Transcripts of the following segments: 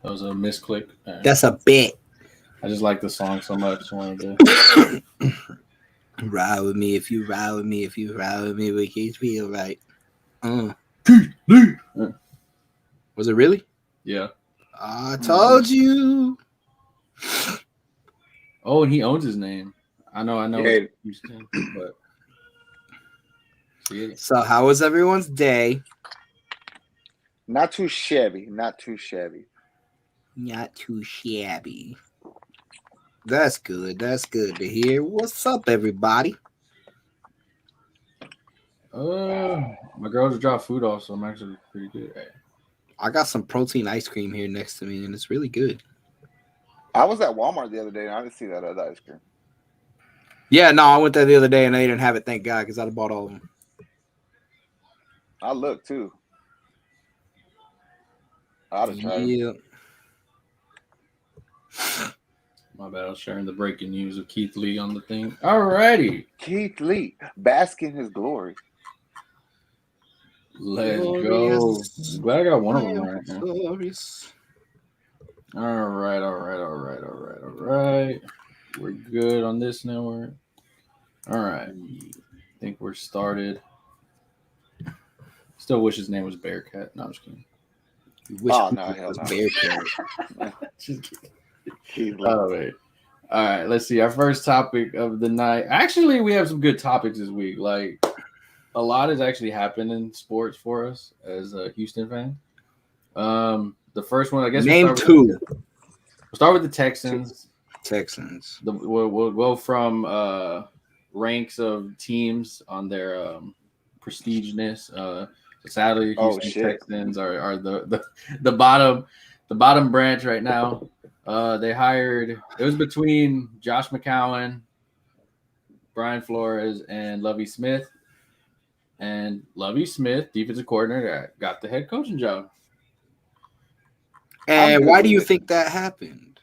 That was a misclick. That's a bit. I just like the song so much. I wanted to Ride with me if you ride with me. If you ride with me, we can feel right. Was it really? Yeah. I told you. Oh, and he owns his name. I know. Yeah. It's Houston, but see it. So, how was everyone's day? Not too shabby. Not too shabby. Not too shabby. That's good. That's good to hear. What's up, everybody? My girl just dropped food off, so I'm actually pretty good. I got some protein ice cream here next to me, and it's really good. I was at Walmart the other day, and I didn't see that other ice cream. Yeah, no, I went there the other day, and they didn't have it. Thank God, because I'd have bought all of them. I looked too. I'd have tried. Yeah. My bad. I was sharing the breaking news of Keith Lee on the thing. Alrighty. Keith Lee, bask in his glory. Let's go. I'm glad I got one of them right now. Glorious. All right. We're good on this network. All right. I think we're started. Still wish his name was Bearcat. No, I'm just kidding. Oh, no, hell no. Bearcat. Keith Lee. Oh, wait. All right. Let's see. Our first topic of the night. Actually, we have some good topics this week. Like, a lot has actually happened in sports for us as a Houston fan. The first one, I guess. Name two. We'll start with the Texans. Texans. We'll go from ranks of teams on their prestigeness. Sadly, Houston Texans are the bottom branch right now. They hired. It was between Josh McCown, Brian Flores, and Lovie Smith. And Lovie Smith, defensive coordinator, got the head coaching job. And why do you think that happened?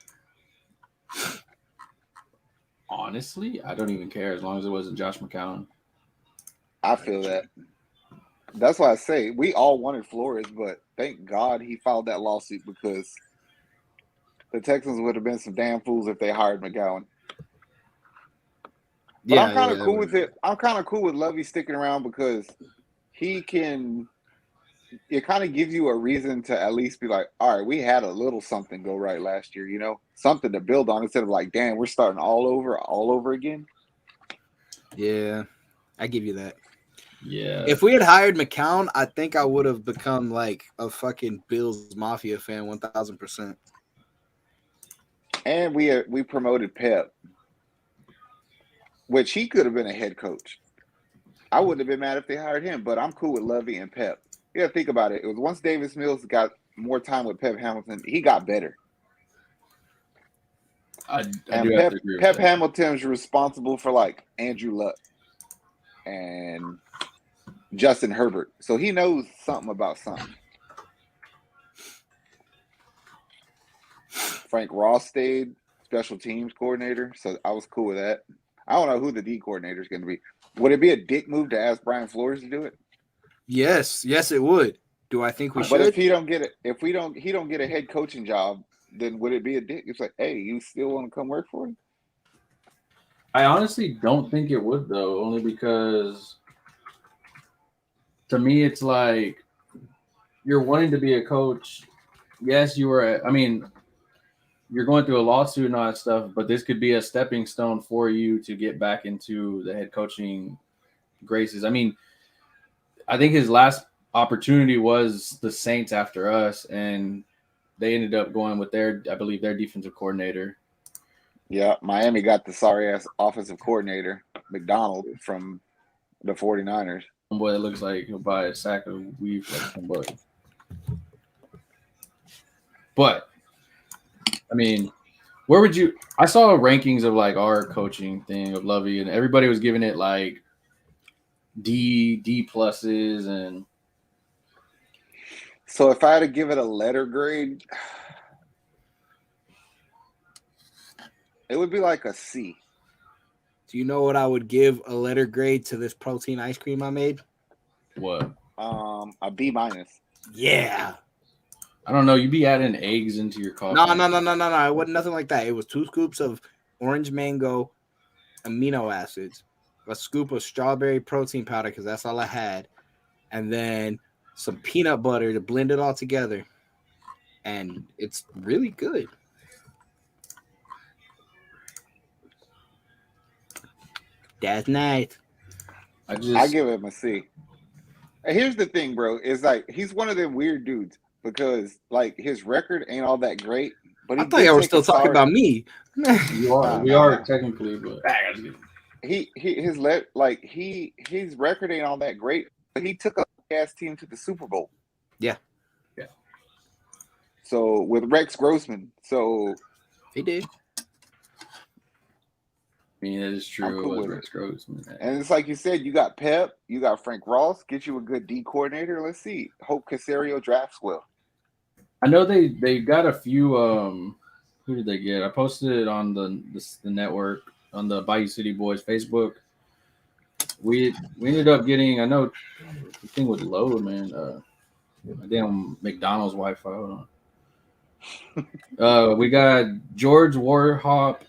Honestly, I don't even care as long as it wasn't Josh McCown. I feel that. That's why I say we all wanted Flores, but thank God he filed that lawsuit because the Texans would have been some damn fools if they hired McGowan. But I'm kind of cool with it. I'm kind of cool with Lovie sticking around because it kind of gives you a reason to at least be like, all right, we had a little something go right last year, something to build on instead of like, damn, we're starting all over again. Yeah, I give you that. Yeah. If we had hired McCown, I think I would have become like a fucking Bills Mafia fan 1,000%. And we promoted Pep, which he could have been a head coach. I wouldn't have been mad if they hired him, but I'm cool with Lovie and Pep. You gotta think about it. It was once Davis Mills got more time with Pep Hamilton, he got better. Pep Hamilton's responsible for like Andrew Luck and Justin Herbert. So he knows something about something. Frank Ross stayed special teams coordinator, so I was cool with that. I don't know who the D coordinator is going to be. Would it be a dick move to ask Brian Flores to do it? Yes, it would. Do I think we should? But if he don't get it, he don't get a head coaching job, then would it be a dick? It's like, hey, you still want to come work for him? I honestly don't think it would though, only because to me it's like you're wanting to be a coach. Yes, you're going through a lawsuit and all that stuff, but this could be a stepping stone for you to get back into the head coaching graces. I mean, I think his last opportunity was the Saints after us, and they ended up going with their defensive coordinator. Yeah, Miami got the sorry-ass offensive coordinator, McDonald, from the 49ers. Boy, it looks like he'll buy a sack of weave like somebody. But I mean, where would you – I saw rankings of, like, our coaching thing of Lovie, and everybody was giving it, like, D pluses and – So if I had to give it a letter grade, it would be like a C. Do you know what I would give a letter grade to this protein ice cream I made? What? A B-. Yeah. I don't know. You be adding eggs into your coffee. No. It wasn't nothing like that. It was 2 scoops of orange mango amino acids, a scoop of strawberry protein powder because that's all I had, and then some peanut butter to blend it all together. And it's really good. That's nice. I give him a C. And here's the thing, bro. Is like he's one of them weird dudes because like his record ain't all that great, but I he thought did y'all were take still a talking solid. about me. You are. Nah, We nah, are nah. technically, but His record ain't all that great, but he took a ass team to the Super Bowl. Yeah. So with Rex Grossman, so He did. I mean, it is I'm true. cool It was with Rex Grossman. and it's like you said, you got Pep, you got Frank Ross, get you a good D coordinator. Let's see. Hope Casario drafts well. I know they got a few. Who did they get? I posted it on the network on the Bayou City Boys Facebook. We ended up getting. I know the thing would load, man. My damn McDonald's Wi-Fi. Hold on. We got George Warhop,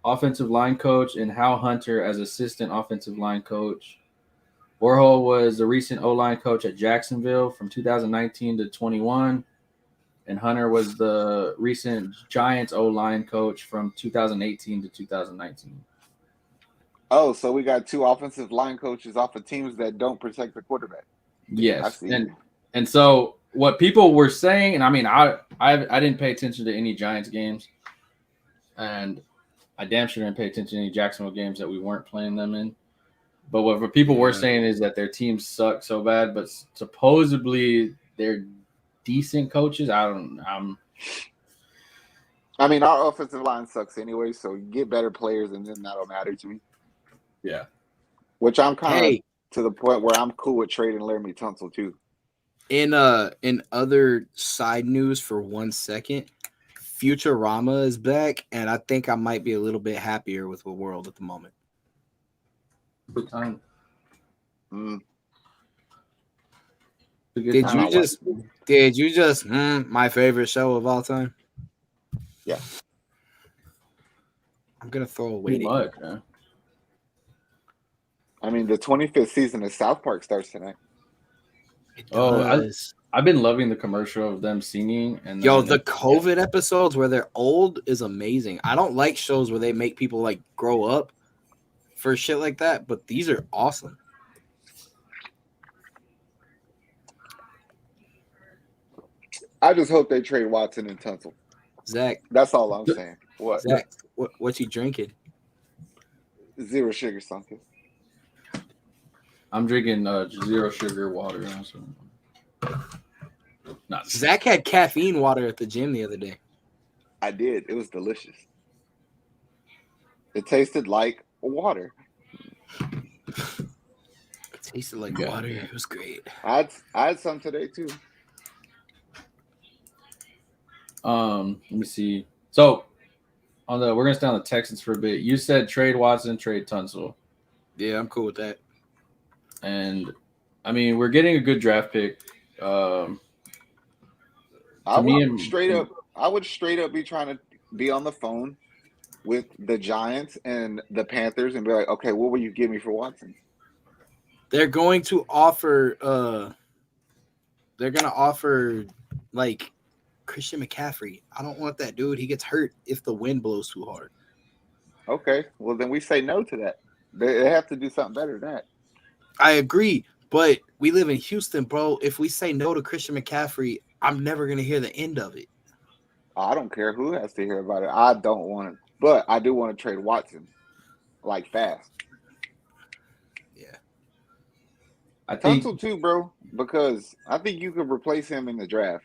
offensive line coach, and Hal Hunter as assistant offensive line coach. Warhol was the recent O-line coach at Jacksonville from 2019 to 21. And Hunter was the recent Giants O-line coach from 2018 to 2019. Oh, so we got 2 offensive line coaches off of teams that don't protect the quarterback. Yeah, I Yes, see. and so what people were saying, and I mean, I didn't pay attention to any Giants games, and I damn sure didn't pay attention to any Jacksonville games that we weren't playing them in. But what people were saying is that their teams suck so bad, but supposedly they're decent coaches. I mean, our offensive line sucks anyway, so you get better players, and then that'll matter to me. Yeah. Which I'm kind of to the point where I'm cool with trading Laramie Tunsil too. In other side news for 1 second, Futurama is back, and I think I might be a little bit happier with the world at the moment. Good time. Did you just my favorite show of all time? Yeah. I'm gonna throw away. Too much, man. I mean, the 25th season of South Park starts tonight. I've been loving the commercial of them singing and the COVID episodes where they're old is amazing. I don't like shows where they make people like grow up for shit like that, but these are awesome. I just hope they trade Watson and Tunsil. Zach, that's all I'm saying. What? Zach, what you drinking? Zero sugar something. I'm drinking zero sugar water. Zach had caffeine water at the gym the other day. I did. It was delicious. It tasted like water. It tasted like water. It was great. I had some today too. Let me see. So we're gonna stay on the Texans for a bit. You said trade Watson, trade Tunsil. Yeah, I'm cool with that. And I mean, we're getting a good draft pick. I would straight up be trying to be on the phone with the Giants and the Panthers and be like, okay, what will you give me for Watson? They're going to offer like Christian McCaffrey. I don't want that dude. He gets hurt if the wind blows too hard. Okay, well then we say no to that. They have to do something better than that. I agree, but we live in Houston, bro. If we say no to Christian McCaffrey, I'm never going to hear the end of it. I don't care who has to hear about it. I don't want to, but I do want to trade Watson, like fast. Yeah. I think Tunsil too, bro, because I think you could replace him in the draft.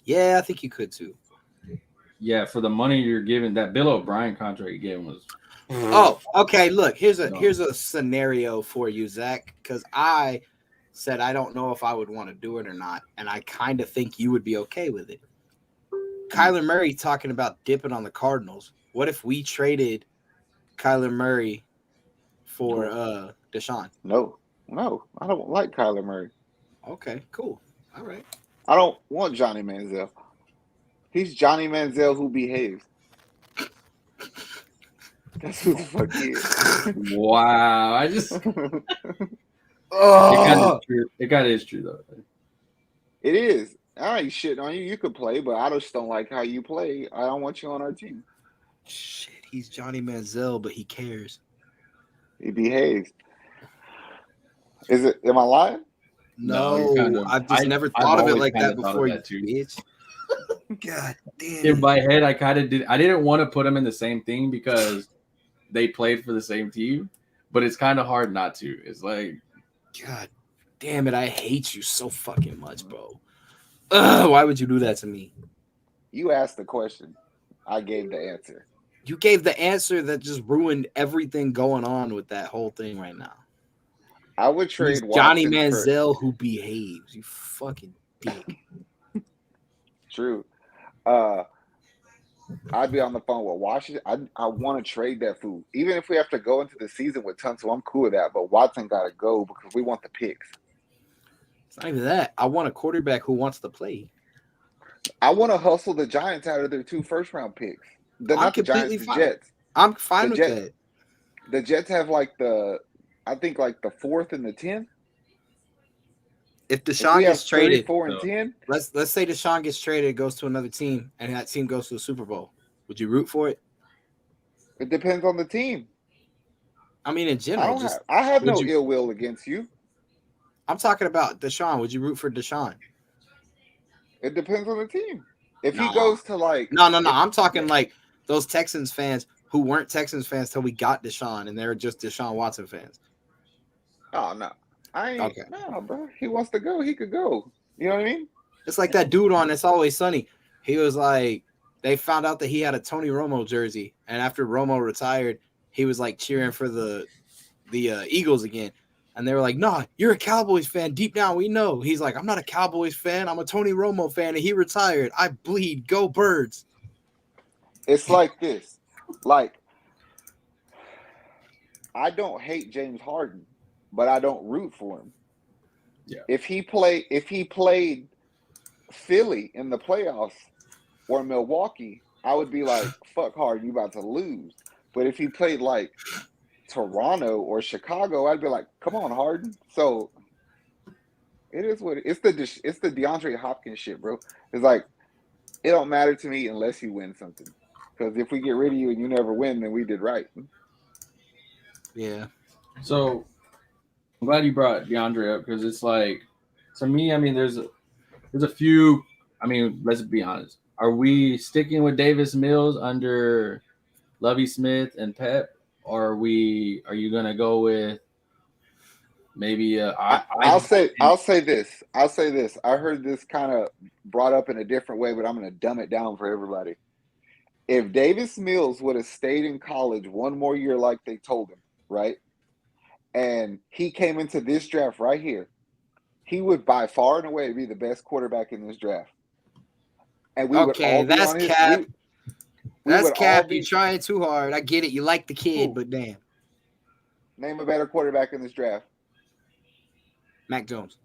Yeah, I think you could too. Yeah, for the money you're giving, that Bill O'Brien contract you gave him was. Oh, okay. Look, here's a scenario for you, Zach, because I said I don't know if I would want to do it or not, and I kind of think you would be okay with it. Kyler Murray talking about dipping on the Cardinals. What if we traded Kyler Murray for Deshaun? No, I don't like Kyler Murray. Okay, cool. All right. I don't want Johnny Manziel. He's Johnny Manziel who behaves. That's who the fuck he is. Wow. I just it kind of is true though. It is. I ain't shitting on you. You could play, but I just don't like how you play. I don't want you on our team. Shit, he's Johnny Manziel, but he cares. He behaves. Is it? Am I lying? No, I've just never thought of it like that before, you bitch. God damn. In my head, I kind of did. I didn't want to put them in the same thing because they played for the same team, but it's kind of hard not to. It's like, God damn it, I hate you so fucking much, bro. Why would you do that to me? You asked the question. I gave the answer. You gave the answer that just ruined everything going on with that whole thing right now. I would trade Johnny Manziel who behaves. You fucking dick. True. I'd be on the phone with Washington. I want to trade that fool. Even if we have to go into the season with Tunsil, I'm cool with that. But Watson got to go because we want the picks. It's not even that. I want a quarterback who wants to play. I want to hustle the Giants out of their 2 first-round picks. Not the Giants, the Jets. I'm fine with that. The Jets have like the 4th and the 10th. If Deshaun gets traded, 4 and 10. Let's say Deshaun gets traded, goes to another team, and that team goes to the Super Bowl. Would you root for it? It depends on the team. I mean, in general, I have no ill will against you. I'm talking about Deshaun. Would you root for Deshaun? It depends on the team. If he goes to like no, I'm talking like those Texans fans who weren't Texans fans till we got Deshaun, and they're just Deshaun Watson fans. Oh no. I ain't no, bro. He wants to go, he could go. You know what I mean? It's like that dude on It's Always Sunny. He was like, they found out that he had a Tony Romo jersey, and after Romo retired, he was like cheering for the Eagles again. And they were like, "Nah, you're a Cowboys fan. Deep down, we know." He's like, "I'm not a Cowboys fan. I'm a Tony Romo fan, and he retired. I bleed. Go Birds." It's like this. Like, I don't hate James Harden, but I don't root for him. Yeah. If he played Philly in the playoffs or Milwaukee, I would be like, "Fuck Harden, you about to lose." But if he played like Toronto or Chicago, I'd be like, "Come on, Harden." So it is what it's the DeAndre Hopkins shit, bro. It's like it don't matter to me unless you win something. Because if we get rid of you and you never win, then we did right. Yeah. So I'm glad you brought DeAndre up because it's like, to me, I mean, there's a few. I mean, let's be honest. Are we sticking with Davis Mills under Lovie Smith and Pep? Or are you gonna go with maybe I'll say this. I heard this kind of brought up in a different way, but I'm gonna dumb it down for everybody. If Davis Mills would have stayed in college one more year like they told him, right? And he came into this draft right here, he would by far and away be the best quarterback in this draft. And we would all be on his cap. That's cap. You're trying too hard. I get it. You like the kid, but damn. Name a better quarterback in this draft. Mac Jones.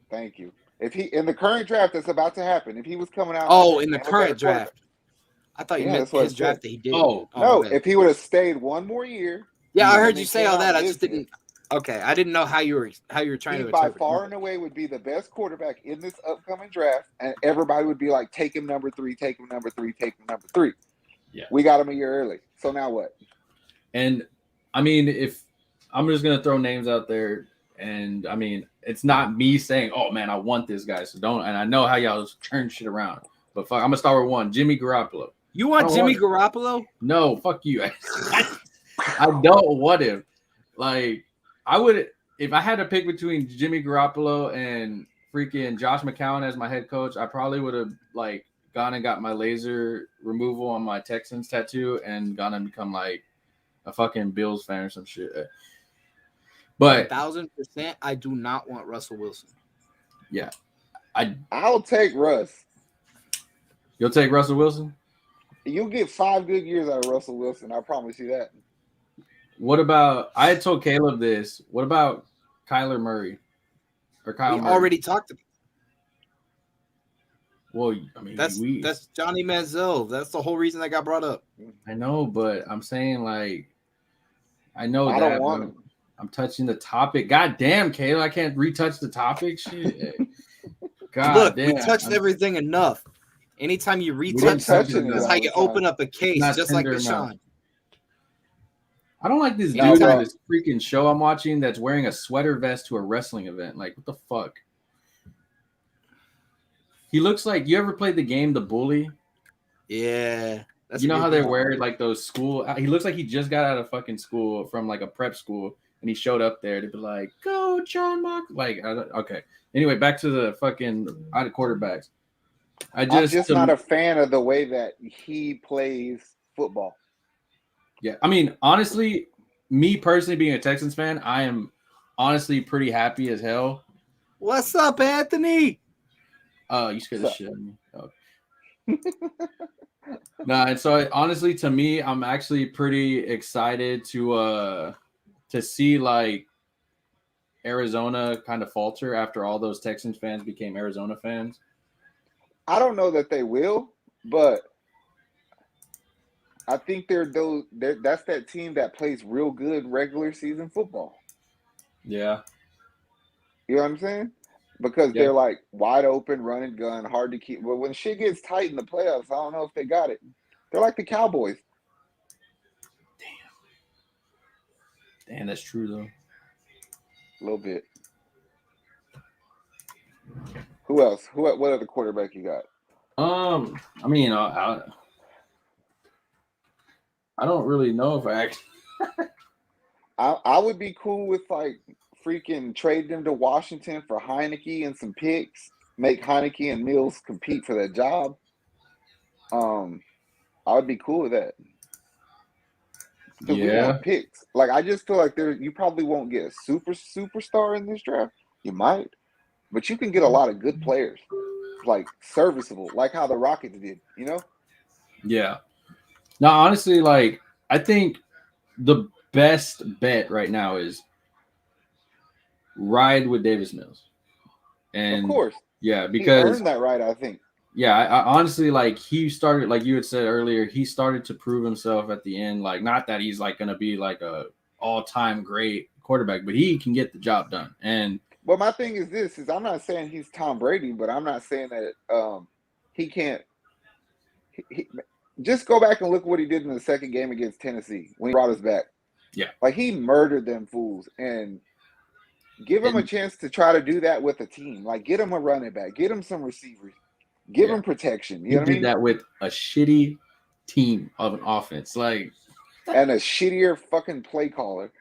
Thank you. If he in the current draft that's about to happen, if he was coming out. Oh, in the current draft. I thought you meant his draft that he did. Oh no! If he would have stayed one more year. Yeah, I heard you say all that. I just didn't. Okay, I didn't know how you were trying to. He by far and away would be the best quarterback in this upcoming draft, and everybody would be like, "Take him number 3, take him number 3, take him number 3." Yeah, we got him a year early. So now what? And I mean, if I'm just gonna throw names out there, and I mean, it's not me saying, "Oh man, I want this guy," so don't. And I know how y'all turn shit around, but fuck, I'm gonna start with one: Jimmy Garoppolo. You want Jimmy Garoppolo? No, fuck you. I don't want him. Like, I would, if I had to pick between Jimmy Garoppolo and freaking Josh McCown as my head coach, I probably would have like gone and got my laser removal on my Texans tattoo and gone and become like a fucking Bills fan or some shit. But 1,000%, I do not want Russell Wilson. Yeah, I'll take Russ. You'll take Russell Wilson? You'll get 5 good years out of Russell Wilson. I promise you that. What about? I had told Caleb this. What about Kyler Murray or Kyle? We Murray? already talked about. Well, I mean, That's Johnny Manziel. That's the whole reason that got brought up. I know, but I'm saying like I know I that, don't want but him. I'm touching the topic. God damn, Kayla, I can't retouch the topic. Shit. God Look, damn. we touched everything enough. Anytime you didn't retouch touch something, it it's all like the you time. open up a case, not just like tender enough. Deshaun. I don't like this No, dude on bro. this freaking show I'm watching that's wearing a sweater vest to a wrestling event. Like, what the fuck? He looks like, you ever played the game The Bully? Yeah. That's You a know good how they game. wear like those school? He looks like he just got out of fucking school from like a prep school, and he showed up there to be like, "Go, John Mock!" Like, okay. Anyway, back to the fucking out of quarterbacks. I'm just not a fan of the way that he plays football. Yeah, I mean, honestly, me personally being a Texans fan, I am honestly pretty happy as hell. What's up, Anthony? You scared the shit out of me. Oh. Nah, and so honestly, to me, I'm actually pretty excited to see like Arizona kind of falter after all those Texans fans became Arizona fans. I don't know that they will, but I think that's that team that plays real good regular season football. Yeah. You know what I'm saying? Because Yeah. they're like wide open, run and gun, hard to keep. But when shit gets tight in the playoffs, I don't know if they got it. They're like the Cowboys. Damn, that's true though. A little bit. Who else? What other quarterback you got? I mean, I don't really know if I actually. I would be cool with like freaking trade them to Washington for Heineke and some picks. Make Heineke and Mills compete for that job. I would be cool with that. Because we Yeah. want picks. Like I just feel like you probably won't get a superstar in this draft. You might, but you can get a lot of good players, like serviceable, like how the Rockets did. You know? Yeah. No, honestly, like I think the best bet right now is ride with Davis Mills. And Of course, yeah, he because earned that right. I think. yeah, I honestly like he started like you had said earlier, he started to prove himself at the end. Like, not that he's like gonna be like a all-time great quarterback, but he can get the job done. And Well, my thing is this: is I'm not saying he's Tom Brady, but I'm not saying that he can't. Just go back and look what he did in the second game against Tennessee when he brought us back. Yeah, like he murdered them fools, and give him a chance to try to do that with a team. Like get him a running back, get him some receivers, give him protection. You he know what I did mean? that with a shitty team of an offense, like and a shittier fucking play caller.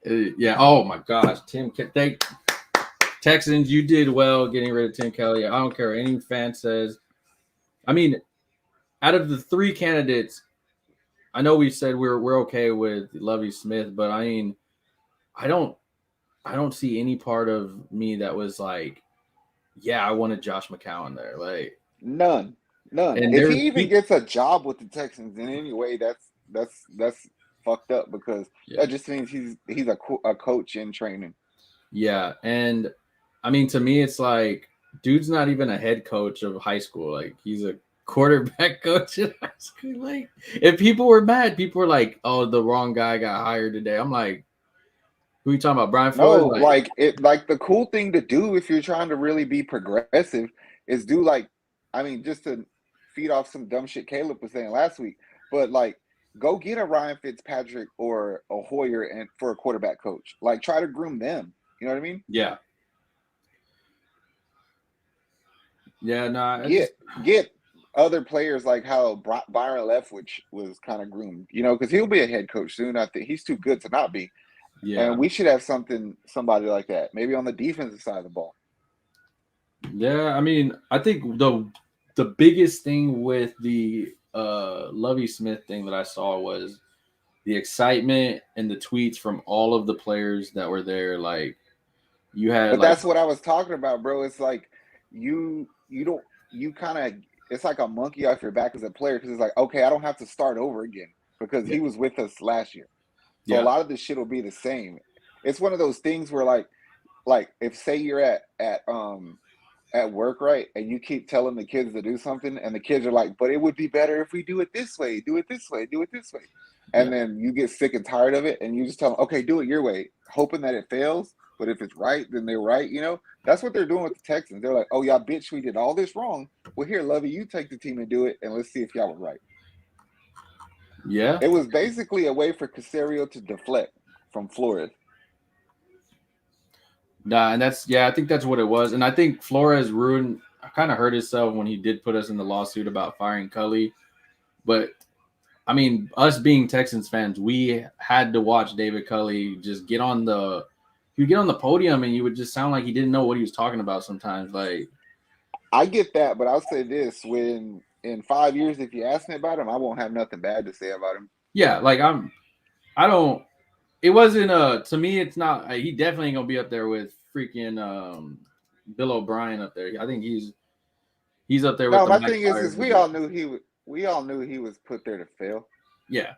Yeah. Oh my gosh, Texans, you did well getting rid of Tim Kelly. I don't care what any fan says. I mean, out of the three candidates, I know we said we're okay with Lovie Smith, but I mean, I don't see any part of me that was like, yeah, I wanted Josh McCown there. Like None. and If he even gets a job with the Texans in any way, that's fucked up because that just means he's a coach in training. Yeah, and I mean, to me, it's like, dude's not even a head coach of high school. Like, he's a quarterback coach in high school. Like, if people were mad, people were like, "Oh, the wrong guy got hired today." I'm like, "Who are you talking about, Brian Flores?" No, like the cool thing to do if you're trying to really be progressive is do like, I mean, just to feed off some dumb shit Caleb was saying last week, but like go get a Ryan Fitzpatrick or a Hoyer and for a quarterback coach. Like try to groom them. You know what I mean? Yeah. Yeah, no. Get other players like how Byron Leftwich was kind of groomed, you know, because he'll be a head coach soon. I think he's too good to not be. Yeah. And we should have somebody like that, maybe on the defensive side of the ball. Yeah, I mean, I think the biggest thing with the Lovie Smith thing that I saw was the excitement and the tweets from all of the players that were there. Like, you had, but that's what I was talking about, bro. It's like you kind of, it's like a monkey off your back as a player because it's like, okay, I don't have to start over again because he was with us last year. So a lot of this shit will be the same. It's one of those things where like if say you're at at work, right? And you keep telling the kids to do something, and the kids are like, "But it would be better if we do it this way, do it this way, do it this way." And then you get sick and tired of it, and you just tell them, "Okay, do it your way," hoping that it fails. But if it's right, then they're right. That's what they're doing with the Texans. They're like, "Oh, y'all bitch, we did all this wrong. Well, here, Lovey, you take the team and do it, and let's see if y'all were right." Yeah. It was basically a way for Caserio to deflect from Flores. Nah, and I think that's what it was. And I think Flores kind of hurt himself when he did put us in the lawsuit about firing Cully. But I mean, us being Texans fans, we had to watch David Cully just get on the podium, and you would just sound like he didn't know what he was talking about sometimes. Like, I get that, but I'll say this: when in 5 years, if you ask me about him, I won't have nothing bad to say about him. yeah, like I don't. It wasn't to me. It's not. He definitely ain't gonna be up there with freaking Bill O'Brien up there. I think he's up there with. No, the my Mike thing is Myers we all knew he was put there to fail. Yeah,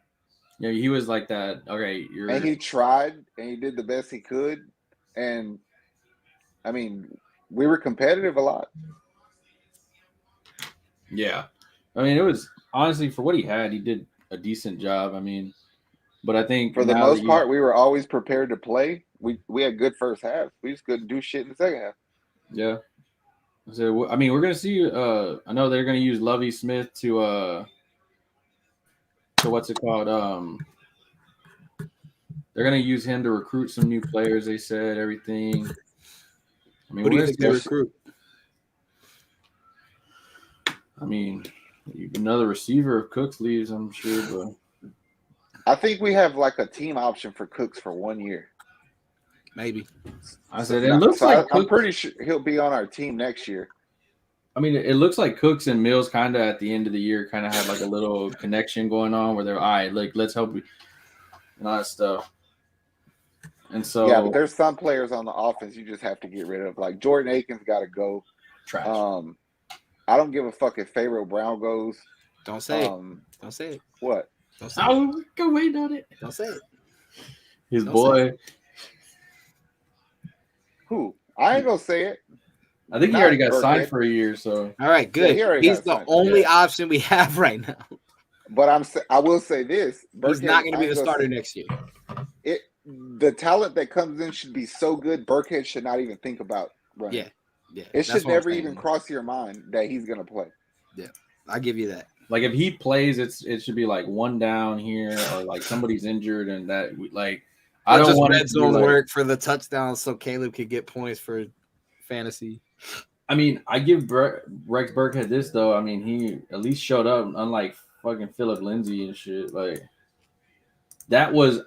he was like that. Okay, and he tried, and he did the best he could, and I mean, we were competitive a lot. Yeah, I mean, it was honestly for what he had, he did a decent job. I mean, but I think for the most part, we were always prepared to play. We had good first half. We just couldn't do shit in the second half. Yeah. So I mean, we're gonna see. I know they're gonna use Lovie Smith to what's it called? They're gonna use him to recruit some new players. They said everything. I mean, what do you think they recruit? I mean, another receiver if Cooks leaves, I'm sure, but I think we have like a team option for Cooks for 1 year. Maybe. I said it looks like I'm pretty sure he'll be on our team next year. I mean, it looks like Cooks and Mills kind of at the end of the year kind of had like a little connection going on where they're all right, like let's help you and all that stuff. And so yeah, but there's some players on the offense you just have to get rid of. Like Jordan Aikens got to go. Trash. I don't give a fuck if Pharaoh Brown goes. Don't say it. Don't say it. What? Don't say it. Go wait on it. Don't say it. His boy. Who? I ain't gonna say it. I think he already got signed for a year. So all right, good. Yeah, he's the only option we have right now. But I will say this: he's not going to be the starter next year. The talent that comes in should be so good. Burkhead should not even think about running. Yeah. It should never even cross your mind that he's going to play. Yeah, I give you that. Like if he plays, it should be like one down here, or like somebody's injured, and that like I don't want red zone work for the touchdown so Caleb could get points for fantasy. I mean, I give Rex Burkhead this though. I mean, he at least showed up, unlike fucking Philip Lindsay and shit. Like that was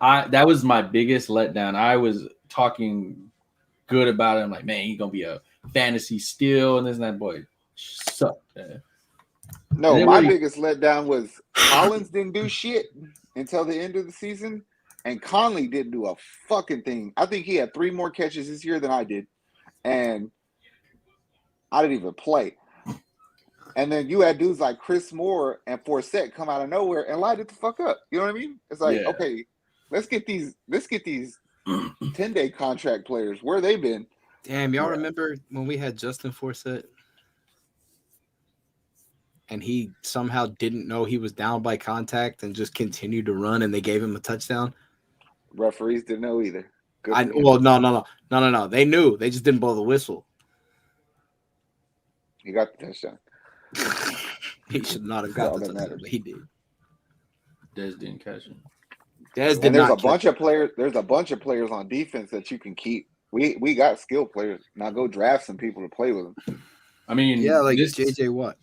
my biggest letdown. I was talking good about him, like, man, he's gonna be a fantasy steal and this and that. Boy, sucked. Man. No, my biggest letdown was Collins didn't do shit until the end of the season, and Conley didn't do a fucking thing. I think he had 3 more catches this year than I did, and I didn't even play. And then you had dudes like Chris Moore and Forsett come out of nowhere and light it the fuck up. You know what I mean? It's like, okay, let's get these 10-day contract players. Where they been? Damn, y'all remember when we had Justin Forsett? And he somehow didn't know he was down by contact and just continued to run, and they gave him a touchdown. Referees didn't know either. No. They knew. They just didn't blow the whistle. He got the touchdown. He should not have got the touchdown, but he did. Dez didn't catch him. There's a bunch of players on defense that you can keep. We got skilled players. Now go draft some people to play with them. I mean, like JJ Watt.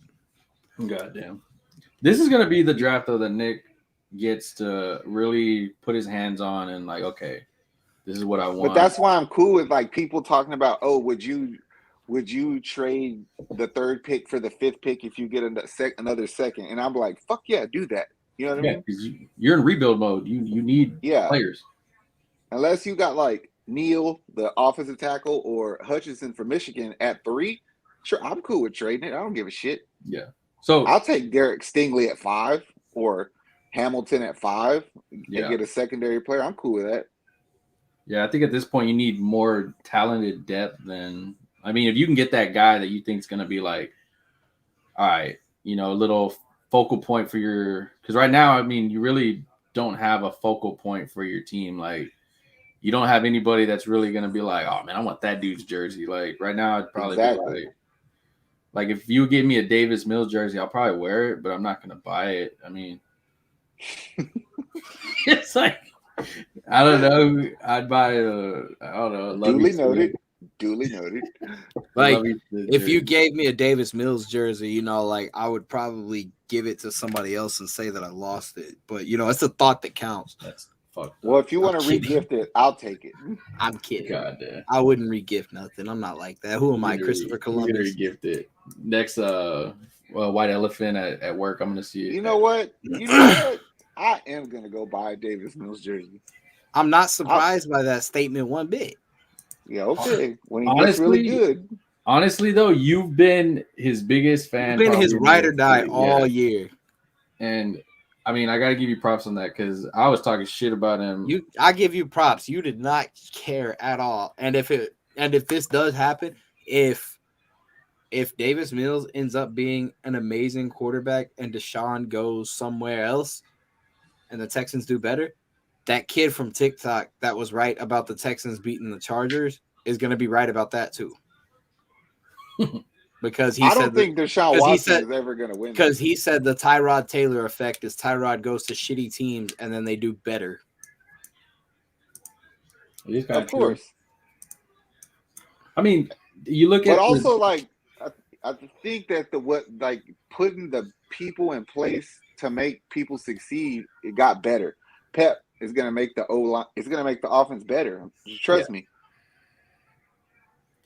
Goddamn. This is gonna be the draft though that Nick gets to really put his hands on and like, okay, this is what I want. But that's why I'm cool with like people talking about, oh, would you trade the 3rd pick for the 5th pick if you get another second? And I'm like, fuck yeah, do that. You know what I mean? Because you're in rebuild mode. You need players. Unless you got like Neal, the offensive tackle, or Hutchinson from Michigan at 3, sure, I'm cool with trading it. I don't give a shit. Yeah. So I'll take Derek Stingley at 5 or Hamilton at 5 and get a secondary player. I'm cool with that. Yeah, I think at this point you need more talented depth than I mean, if you can get that guy that you think is going to be like, all right, a little focal point for your, because right now, I mean, you really don't have a focal point for your team. Like, you don't have anybody that's really going to be like, oh man, I want that dude's jersey. Like right now, I'd probably be like if you give me a Davis Mills jersey, I'll probably wear it, but I'm not going to buy it. I mean, it's like, I don't know. I'd buy I don't know. Duly noted. Like if you gave me a Davis Mills jersey, like I would probably give it to somebody else and say that I lost it. But it's the thought that counts. That's fucked up. Well, if you want to re-gift it, I'll take it. I'm kidding. God damn. I wouldn't re-gift nothing. I'm not like that. Who am I, Christopher Columbus? Re-gift it. Next, white elephant at work. I'm gonna see it. You know what? I am gonna go buy a Davis Mills jersey. I'm not surprised by that statement one bit. Yeah, okay. When he gets really good. Honestly, though, you've been his biggest fan. You've been his ride or die all year. And I mean, I gotta give you props on that because I was talking shit about him. I give you props. You did not care at all. And if this does happen, if Davis Mills ends up being an amazing quarterback and Deshaun goes somewhere else and the Texans do better, that kid from TikTok that was right about the Texans beating the Chargers is going to be right about that too. Because I don't think Deshaun Watson is ever going to win. Because he said the Tyrod Taylor effect is Tyrod goes to shitty teams and then they do better. Of course. I mean, you look at, but also like I think that putting the people in place to make people succeed, it got better. Pep is going to make the O-line. It's going to make the offense better. Trust me.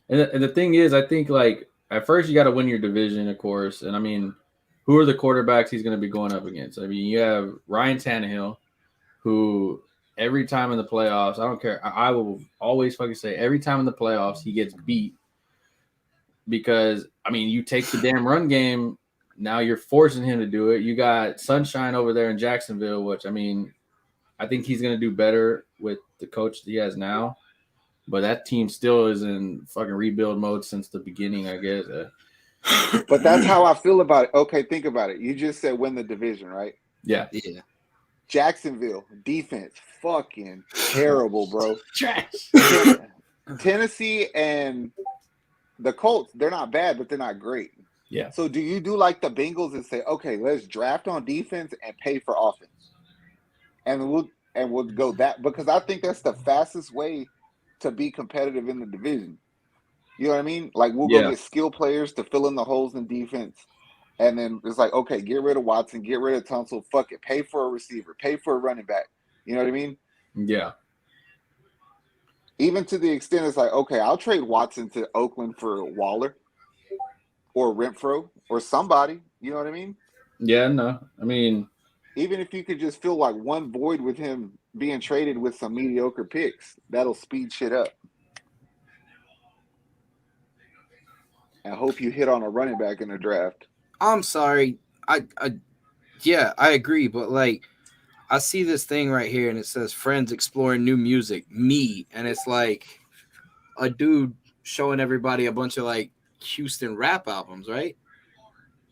And the thing is, I think like at first you got to win your division, of course. And I mean, who are the quarterbacks he's going to be going up against? I mean, you have Ryan Tannehill, who every time in the playoffs, I don't care. I will always fucking say every time in the playoffs he gets beat because I mean, you take the damn run game. Now you're forcing him to do it. You got Sunshine over there in Jacksonville, which I mean. I think he's going to do better with the coach he has now, but that team still is in fucking rebuild mode since the beginning, I guess. But that's how I feel about it. Okay, think about it. You just said win the division, right? Yeah. Jacksonville defense, fucking terrible, bro. Trash. Tennessee and the Colts, they're not bad, but they're not great. Yeah. So do you do like the Bengals and say, okay, let's draft on defense and pay for offense? And we'll go that because I think that's the fastest way to be competitive in the division. You know what I mean? Like we'll go get skill players to fill in the holes in defense, and then it's like, okay, get rid of Watson, get rid of Tunsil, fuck it, pay for a receiver, pay for a running back. You know what I mean? Yeah. Even to the extent it's like, okay, I'll trade Watson to Oakland for Waller or Renfro or somebody. You know what I mean? Yeah. No. I mean. Even if you could just fill like one void with him being traded with some mediocre picks, that'll speed shit up. I hope you hit on a running back in the draft. I'm sorry. I agree. But like, I see this thing right here and it says friends exploring new music, me. And it's like a dude showing everybody a bunch of like Houston rap albums, right?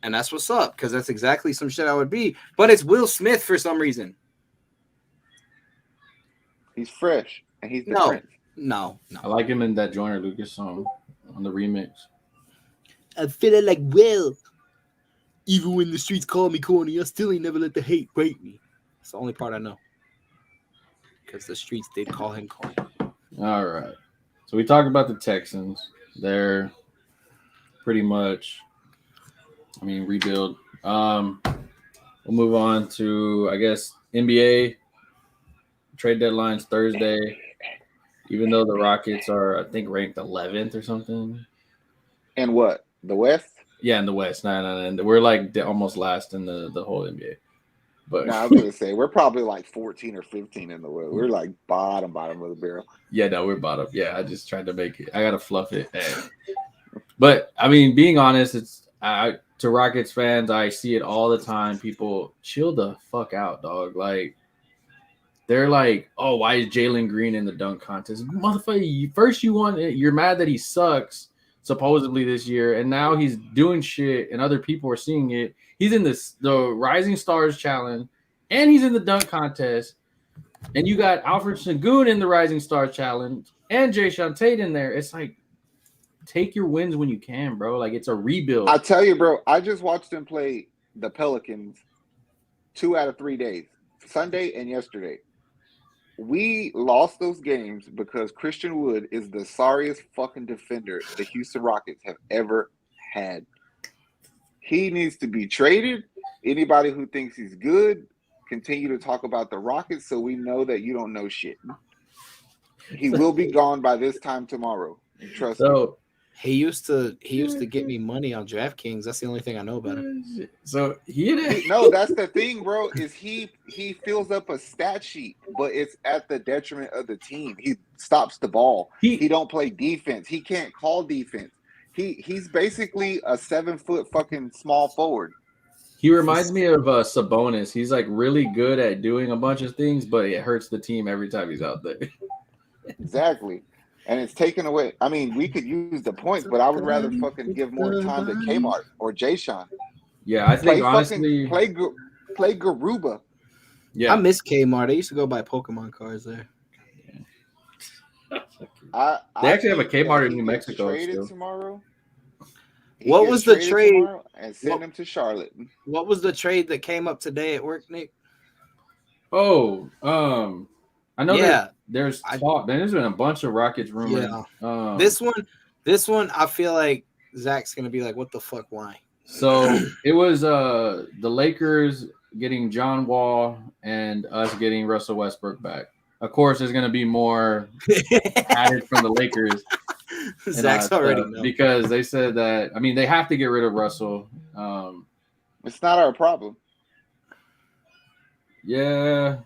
And that's what's up, because that's exactly some shit I would be. But it's Will Smith for some reason. He's fresh, and he's different. No. I like him in that Joyner Lucas song on the remix. I'm feeling like Will. Even when the streets call me corny, I still ain't never let the hate break me. It's the only part I know. Because the streets did call him corny. All right. So we talked about the Texans. They're pretty much... I mean, rebuild. We'll move on to, I guess, NBA. Trade deadline's Thursday. Even though the Rockets are, I think, ranked 11th or something. And what? The West? Yeah, in the West. No. We're like almost last in the whole NBA. But I was going to say, we're probably like 14 or 15 in the West. We're like bottom of the barrel. Yeah, no, we're bottom. Yeah, I just tried to make it. I got to fluff it. But, I mean, being honest, it's to Rockets fans, I see it all the time. People chill the fuck out, dog. Like, they're like, oh, why is Jalen Green in the dunk contest? Motherfucker, first you're mad that he sucks. supposedly this year, and now he's doing shit, and other people are seeing it. He's in the Rising Stars Challenge, and he's in the dunk contest, and you got Alfred Sengun in the Rising Stars Challenge, and Jayshawn Tate in there. It's like, take your wins when you can, bro. Like, it's a rebuild. I tell you, bro, I just watched him play the Pelicans 2 out of 3 days, Sunday and yesterday. We lost those games because Christian Wood is the sorriest fucking defender the Houston Rockets have ever had. He needs to be traded. Anybody who thinks he's good, continue to talk about the Rockets so we know that you don't know shit. He will be gone by this time tomorrow. Trust me. He used to get me money on DraftKings. That's the only thing I know about him. So no, that's the thing, bro. Is he fills up a stat sheet, but it's at the detriment of the team. He stops the ball. He don't play defense. He can't call defense. He's basically a 7-foot fucking small forward. He reminds me of Sabonis. He's like really good at doing a bunch of things, but it hurts the team every time he's out there. Exactly. And it's taken away. I mean, we could use the points, but I would rather fucking give more time to Kmart or Jayshawn. Yeah, I think honestly, play Garuba. Yeah, I miss Kmart. I used to go buy Pokemon cards there. They actually have a Kmart in New Mexico. Traded tomorrow. What was the trade? And send him to Charlotte. What was the trade that came up today at work, Nick? Oh, I know that there's talk. There's been a bunch of Rockets rumors. Yeah. This one, I feel like Zach's gonna be like, "What the fuck? Why?" So it was the Lakers getting John Wall and us getting Russell Westbrook back. Of course, there's gonna be more added from the Lakers. Zach's already know. Because they said that. I mean, they have to get rid of Russell. It's not our problem. Yeah.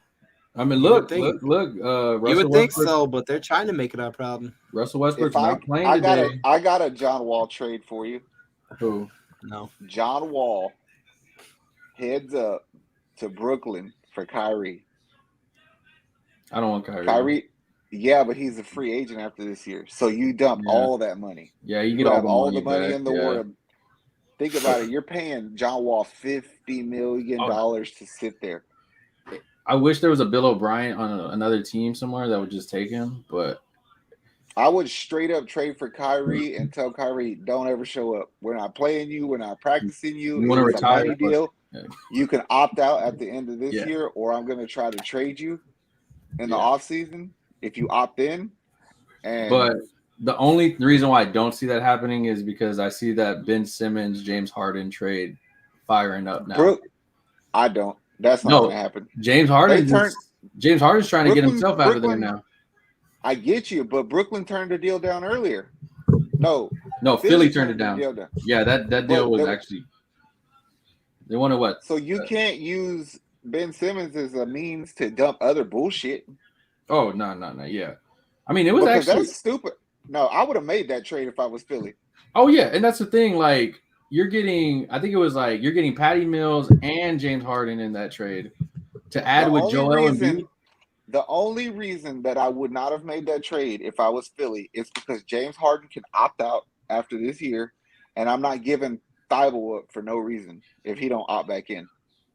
I mean, look. You would think so, but they're trying to make it our problem. Russell Westbrook's not playing today. I got a John Wall trade for you. Who? No. John Wall heads up to Brooklyn for Kyrie. I don't want Kyrie. Kyrie, yeah, but he's a free agent after this year. So you dump all that money. Yeah, you get all the money back. In the world. Think about it. You're paying John Wall $50 million to sit there. I wish there was a Bill O'Brien on another team somewhere that would just take him, but I would straight up trade for Kyrie and tell Kyrie, don't ever show up. We're not playing you. We're not practicing you. You want to retire? Deal. Yeah. You can opt out at the end of this year, or I'm going to try to trade you in the offseason if you opt in. But the only reason why I don't see that happening is because I see that Ben Simmons, James Harden trade firing up now. I don't. That's not going to happen. James Harden's trying to get himself out of there now. I get you, but Brooklyn turned the deal down earlier. No, Philly turned it down. Yeah, that deal was actually they wanted what? So you can't use Ben Simmons as a means to dump other bullshit. Oh no, yeah. I mean, it was that's stupid. No, I would have made that trade if I was Philly. Oh yeah, and that's the thing, like. You're getting Patty Mills and James Harden in that trade to add with Joel Embiid. The only reason that I would not have made that trade if I was Philly is because James Harden can opt out after this year, and I'm not giving Thibault up for no reason if he don't opt back in.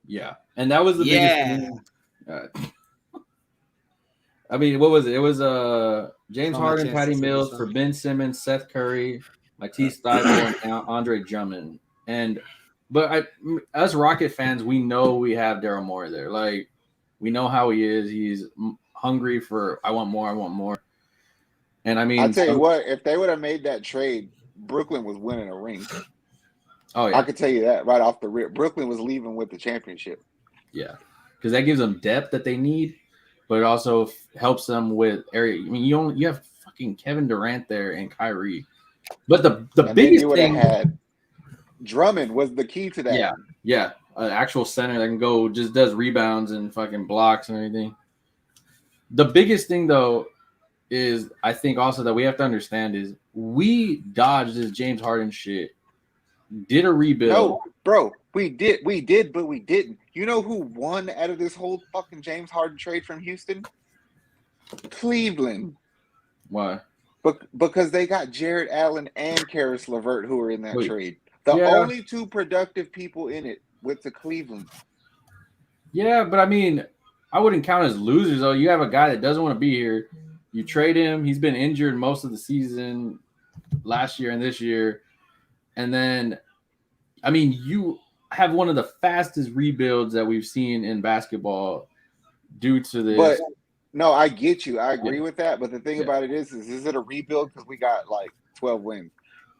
Yeah, and that was the biggest thing. I mean, what was it? It was James Harden, Patty Mills for Ben Simmons, Seth Curry, Matisse Thybulle, and Andre Drummond. But us Rocket fans, we know we have Daryl Morey there. Like, we know how he is. He's hungry for, I want more. And I mean, I'll tell you what, if they would have made that trade, Brooklyn was winning a ring. Oh, yeah. I could tell you that right off the rip. Brooklyn was leaving with the championship. Yeah, because that gives them depth that they need, but it also helps them with area. I mean, you have fucking Kevin Durant there and Kyrie. But the biggest thing had Drummond was the key to that. Yeah, an actual center that can just does rebounds and fucking blocks and everything. The biggest thing though is I think also that we have to understand is we dodged this James Harden shit, did a rebuild. No, bro, we did, but we didn't. You know who won out of this whole fucking James Harden trade from Houston? Cleveland. Why? But because they got Jared Allen and Karis LeVert who are in that Wait. trade. The Yeah. only two productive people in it went to Cleveland. Yeah, but I mean, I wouldn't count as losers though. You have a guy that doesn't want to be here. You trade him. He's been injured most of the season last year and this year. And then, I mean, you have one of the fastest rebuilds that we've seen in basketball due to this. But no, I get you. I agree Yeah. with that. But the thing Yeah. about it is it a rebuild because we got like 12 wins?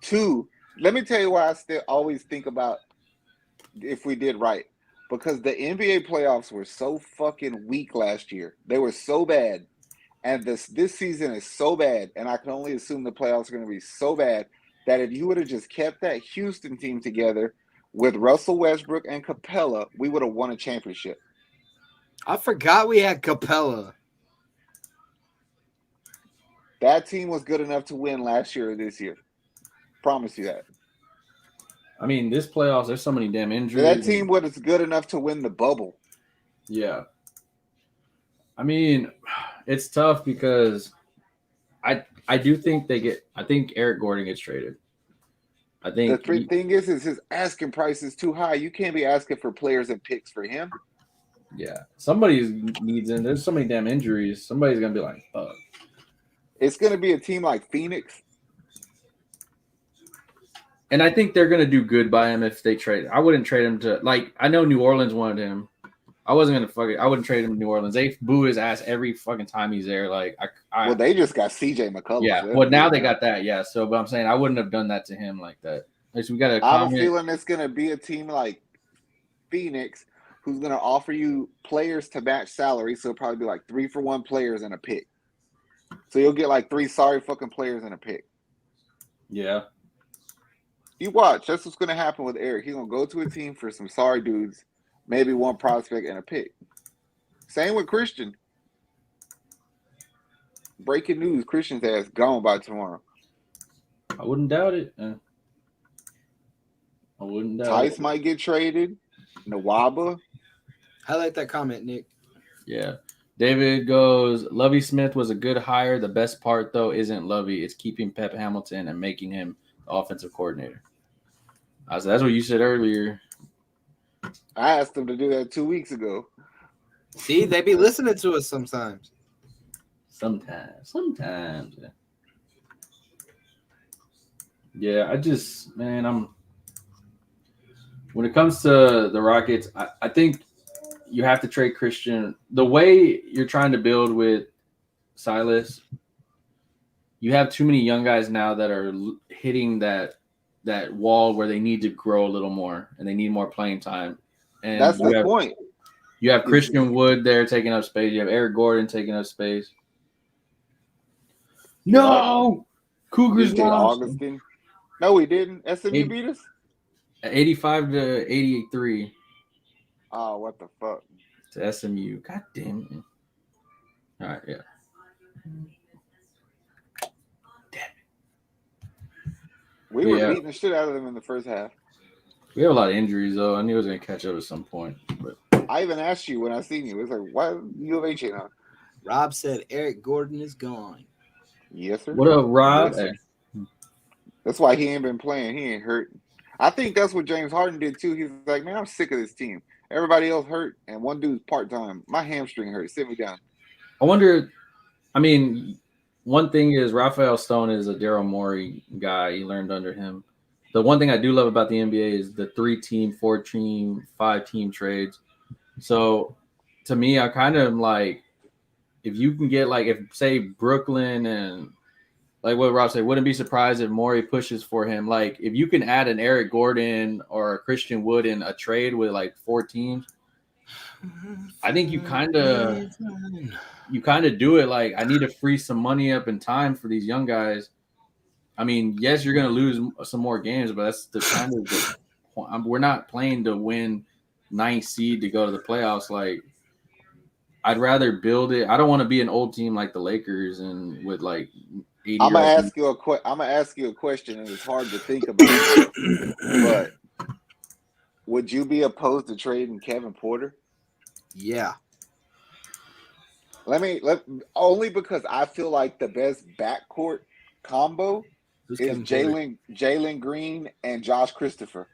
2, let me tell you why I still always think about if we did right. Because the NBA playoffs were so fucking weak last year. They were so bad. And this season is so bad. And I can only assume the playoffs are going to be so bad that if you would have just kept that Houston team together with Russell Westbrook and Capella, we would have won a championship. I forgot we had Capella. That team was good enough to win last year or this year. Promise you that. I mean, this playoffs, there's so many damn injuries. That team was good enough to win the bubble. Yeah. I mean, it's tough because I do think I think Eric Gordon gets traded. I think the thing is his asking price is too high. You can't be asking for players and picks for him. Yeah. Somebody needs in. There's so many damn injuries. Somebody's going to be like, fuck. It's going to be a team like Phoenix. And I think they're going to do good by him if they trade. I wouldn't trade him to, like, I know New Orleans wanted him. I wasn't going to fuck it. I wouldn't trade him to New Orleans. They boo his ass every fucking time he's there. Like, well, they just got CJ McCollum. Yeah. So well, now they got that. Yeah. So, but I'm saying I wouldn't have done that to him like that. Like, so we got I have a feeling it's going to be a team like Phoenix who's going to offer you players to match salary. So it'll probably be like 3-for-1 players and a pick. So you'll get like 3 sorry fucking players and a pick. Yeah. You watch. That's what's going to happen with Eric. He's going to go to a team for some sorry dudes, maybe one prospect and a pick. Same with Christian. Breaking news, Christian's ass gone by tomorrow. I wouldn't doubt it. I wouldn't doubt Tice it. might get traded. Nawaba. I like that comment, Nick. Yeah. David goes, Lovie Smith was a good hire. The best part, though, isn't Lovie. It's keeping Pep Hamilton and making him the offensive coordinator. That's what you said earlier. I asked him to do that 2 weeks ago. See, they be listening to us sometimes. Sometimes. Yeah, when it comes to the Rockets, I think you have to trade Christian. The way you're trying to build with Silas, you have too many young guys now that are hitting that wall where they need to grow a little more and they need more playing time. And that's the point. You have Christian Wood there taking up space. You have Eric Gordon taking up space. No! Cougars lost. Augustine. No, we didn't. SMU beat us? 85-83. Oh, what the fuck? To SMU. God damn it. All right, yeah. We were beating the shit out of them in the first half. We have a lot of injuries, though. I knew it was going to catch up at some point. But I even asked you when I seen you. It was like, why U of H ain't on? Rob said Eric Gordon is gone. Yes, sir. What up, Rob? Yes, that's why he ain't been playing. He ain't hurt. I think that's what James Harden did, too. He's like, man, I'm sick of this team. Everybody else hurt, and one dude's part-time. My hamstring hurts. Sit me down. I wonder, I mean, one thing is Raphael Stone is a Daryl Morey guy. He learned under him. The one thing I do love about the NBA is the 3-team, 4-team, 5-team trades. So, to me, I kind of am like, if you can get, like, if, say, Brooklyn and, like what Rob said, wouldn't be surprised if Morey pushes for him. Like, if you can add an Eric Gordon or a Christian Wood in a trade with, like, 4 teams, I think you kind of do it. Like, I need to free some money up in time for these young guys. I mean, yes, you're going to lose some more games, but that's the kind of the point. We're not playing to win 9th seed to go to the playoffs. Like, I'd rather build it. I don't want to be an old team like the Lakers and with like 80. I'm gonna ask you a question, and it's hard to think about. But would you be opposed to trading Kevin Porter? Yeah. Only because I feel like the best backcourt combo Who's is Kevin Porter? Jalen Green and Josh Christopher.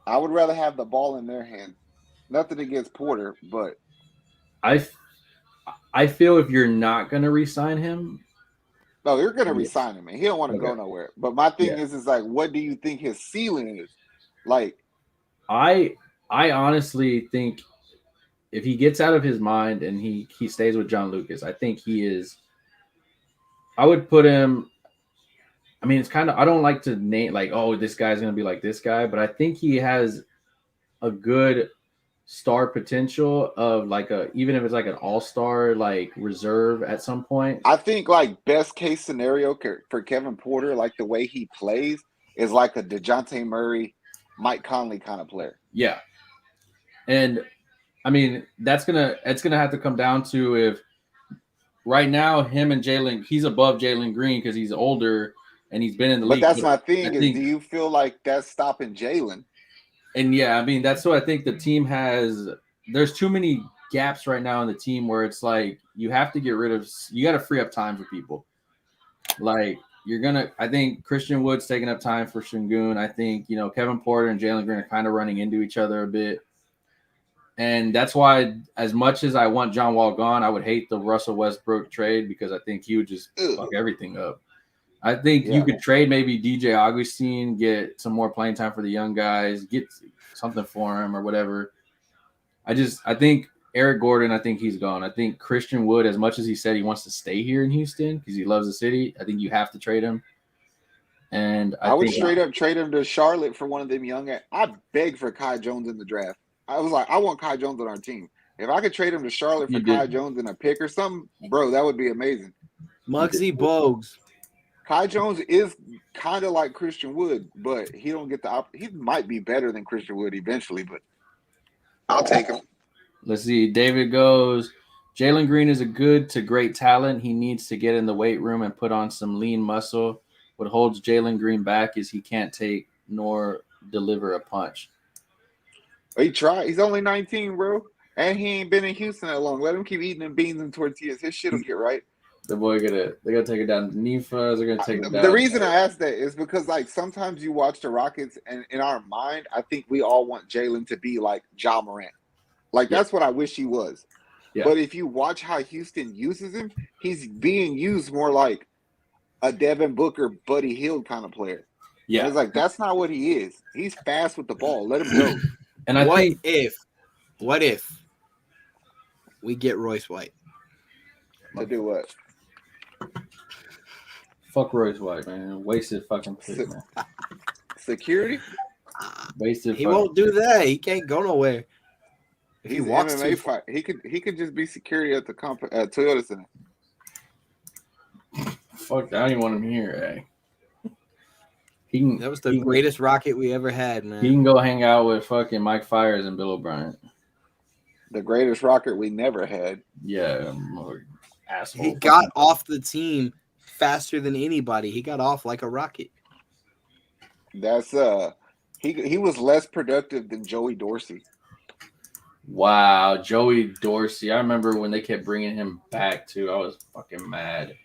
I would rather have the ball in their hands. Nothing against Porter, but I feel if you're not gonna re-sign him, no, you're gonna yes. resign him, man. He don't want to go Okay. nowhere. But my thing Yeah. is like, what do you think his ceiling is? Like, I honestly think if he gets out of his mind and he stays with John Lucas, I think he is. I would put him. I mean, it's kind of. I don't like to name like, oh, this guy's gonna be like this guy, but I think he has a good star potential of like a even if it's like an all-star like reserve at some point. I think like best case scenario for Kevin Porter, like the way he plays, is like a DeJounte Murray, Mike Conley kind of player. Yeah. And I mean, it's gonna have to come down to if right now him and Jalen, he's above Jalen Green because he's older and he's been in the But league. that's But my thing I is, do think, you feel like that's stopping Jalen? and yeah, I mean that's what I think the team has. There's too many gaps right now in the team where it's like you have to get rid of. You got to free up time for people. Like I think Christian Wood's taking up time for Şengün. I think Kevin Porter and Jalen Green are kind of running into each other a bit. And that's why, as much as I want John Wall gone, I would hate the Russell Westbrook trade because I think he would just fuck everything up. I think you could trade maybe DJ Augustine, get some more playing time for the young guys, get something for him or whatever. I think Eric Gordon, I think he's gone. I think Christian Wood, as much as he said he wants to stay here in Houston because he loves the city, I think you have to trade him. And I would straight up trade him to Charlotte for one of them young. I begged for Kai Jones in the draft. I was like, I want Kai Jones on our team. If I could trade him to Charlotte for Kai Jones and a pick or something, bro, that would be amazing. Muggsy Bogues. Kai Jones is kind of like Christian Wood, but he don't get the he might be better than Christian Wood eventually, but I'll take him. Let's see. David goes, Jalen Green is a good to great talent. He needs to get in the weight room and put on some lean muscle. What holds Jalen Green back is he can't take nor deliver a punch. He tried. He's only 19, bro. And he ain't been in Houston that long. Let him keep eating them beans and tortillas. His shit will get right. The boy they're gonna take it down to Nifas. They're gonna take it down. The reason I asked that is because like sometimes you watch the Rockets and in our mind, I think we all want Jalen to be like Ja Morant. Like that's what I wish he was. Yeah. But if you watch how Houston uses him, he's being used more like a Devin Booker, Buddy Hield kind of player. Yeah. And it's like that's not what he is. He's fast with the ball. Let him go. And what if we get Royce White? To do what? Fuck Royce White, man. Wasted fucking pick, man. Security? Wasted. He won't do that. He can't go nowhere. If he wants MMA to fight. He could just be security at the Toyota Center. Fuck, I don't even want him here, That was the greatest Rocket we ever had, man. He can go hang out with fucking Mike Fyers and Bill O'Brien. The greatest Rocket we never had. Yeah, asshole. He got off the team faster than anybody. He got off like a rocket. That's he was less productive than Joey Dorsey. Wow, Joey Dorsey. I remember when they kept bringing him back too. I was fucking mad.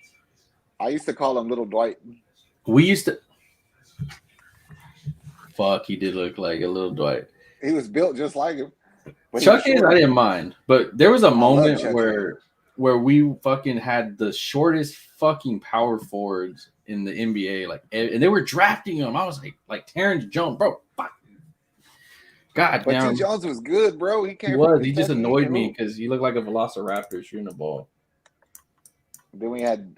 I used to call him Little Dwight. We used to. Fuck, he did look like a little Dwight. He was built just like him. Chucky's, I didn't mind, but there was a moment where we fucking had the shortest fucking power forwards in the NBA, like, and they were drafting him. I was like Terrence Jones, bro. Fuck. God damn. T. Jones was good, bro. He just annoyed me because he looked like a velociraptor shooting the ball. Then we had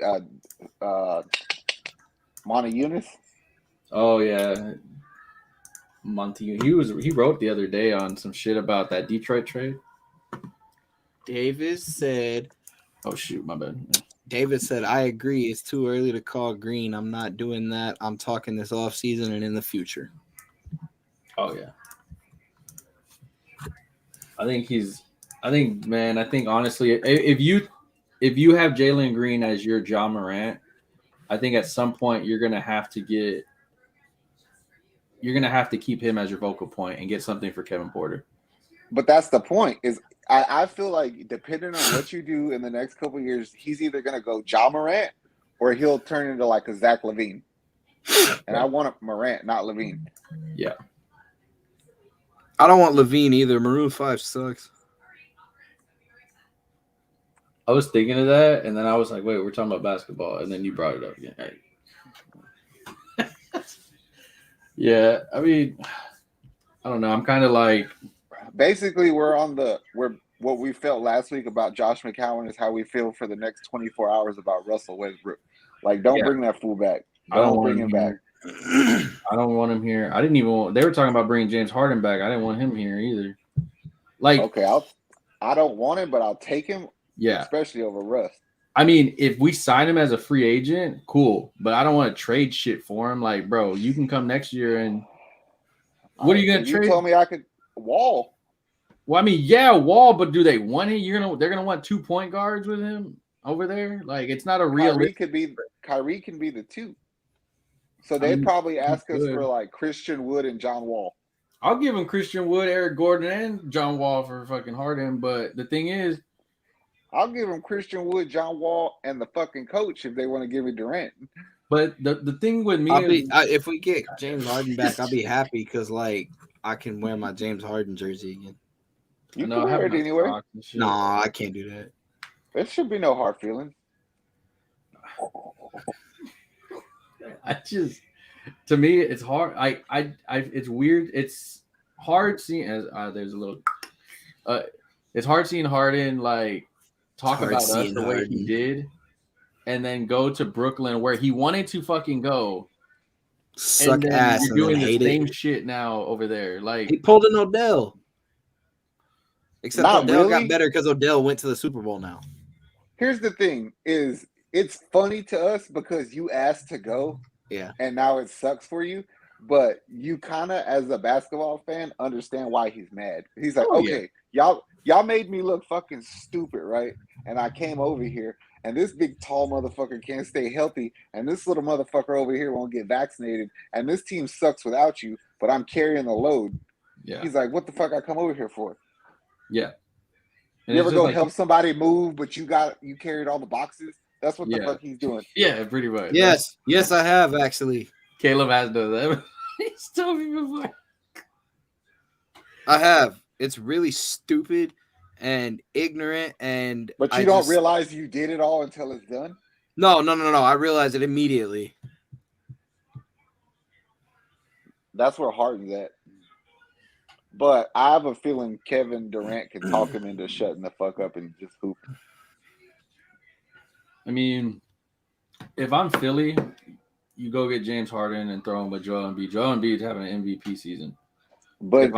Monty Eunice. Oh yeah. Monty, he wrote the other day on some shit about that Detroit trade. Davis said, "Oh shoot, my bad." Yeah. David said, "I agree. It's too early to call Green. I'm not doing that. I'm talking this off season and in the future." Oh yeah. I think honestly, if you have Jalen Green as your Ja Morant, I think at some point you're gonna have to keep him as your focal point and get something for Kevin Porter. But that's the point. Is I feel like depending on what you do in the next couple of years, he's either gonna go Ja Morant or he'll turn into like a Zach LaVine. And I want Morant, not LaVine. Yeah. I don't want LaVine either. Maroon 5 sucks. I was thinking of that, and then I was like, wait, we're talking about basketball, and then you brought it up again. Hey. Yeah, I mean, I don't know. I'm kind of like, basically we're what we felt last week about Josh McCown is how we feel for the next 24 hours about Russell Westbrook. Like, don't bring that fool back. Don't bring him back. I don't want him here. I didn't even want, they were talking about bringing James Harden back. I didn't want him here either. Like, okay, I don't want him, but I'll take him. Yeah, especially over Russ. I mean, if we sign him as a free agent, cool. But I don't want to trade shit for him. Like, bro, you can come next year and what are you gonna trade? You told me I could Wall. Well, I mean, yeah, Wall, but do they want it? They're gonna want 2 point guards with him over there. Like, it's not a real. Kyrie can be the 2. So they'd probably ask us for like Christian Wood and John Wall. I'll give him Christian Wood, Eric Gordon, and John Wall for fucking Harden. But the thing is, I'll give him Christian Wood, John Wall, and the fucking coach if they want to give me Durant. But the thing with me if we get James Harden back, I'll be happy because like I can wear my James Harden jersey again. You can wear it anyway. No, I can't do that. There should be no hard feelings. To me, it's hard. It's weird. It's hard seeing as there's a little. It's hard seeing Harden like talk about us the way he did, and then go to Brooklyn where he wanted to fucking go. Suck ass. You're doing the same shit now over there. Like he pulled an Odell. Except Odell really. Got better because Odell went to the Super Bowl now. Here's the thing: is it's funny to us because you asked to go, and now it sucks for you. But you kind of, as a basketball fan, understand why he's mad. He's like, y'all made me look fucking stupid, right? And I came over here, and this big tall motherfucker can't stay healthy, and this little motherfucker over here won't get vaccinated, and this team sucks without you, but I'm carrying the load. Yeah. He's like, what the fuck I come over here for? Yeah. And you ever go help somebody move, but you carried all the boxes? That's what the fuck he's doing. Yeah, pretty much. Yes, I have actually. Caleb has done that. He's told me before. I have. It's really stupid and ignorant, but you don't realize you did it all until it's done. No. I realized it immediately. That's where Harden's at. But I have a feeling Kevin Durant can talk him into shutting the fuck up and just hoop. I mean, if I'm Philly, you go get James Harden and throw him with Joel Embiid. Joel Embiid's having an MVP season. But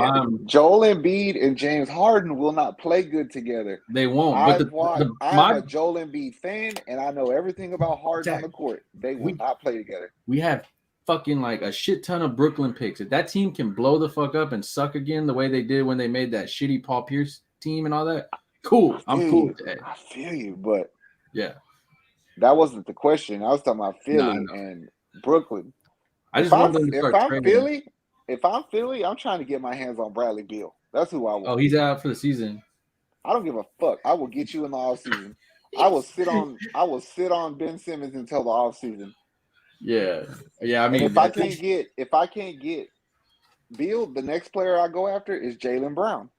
Joel Embiid and James Harden will not play good together. They won't. I'm a Joel Embiid fan, and I know everything about Harden on the court. They will not play together. We have fucking like a shit ton of Brooklyn picks. If that team can blow the fuck up and suck again the way they did when they made that shitty Paul Pierce team and all that, cool. I'm cool with that. I feel you, but yeah, that wasn't the question. I was talking about Philly and Brooklyn. If I'm Philly, I'm trying to get my hands on Bradley Beal. That's who I want. Oh, he's out for the season. I don't give a fuck. I will get you in the offseason. I will sit on Ben Simmons until the offseason. Yeah. I mean, and if I can't get Beal, the next player I go after is Jaylen Brown.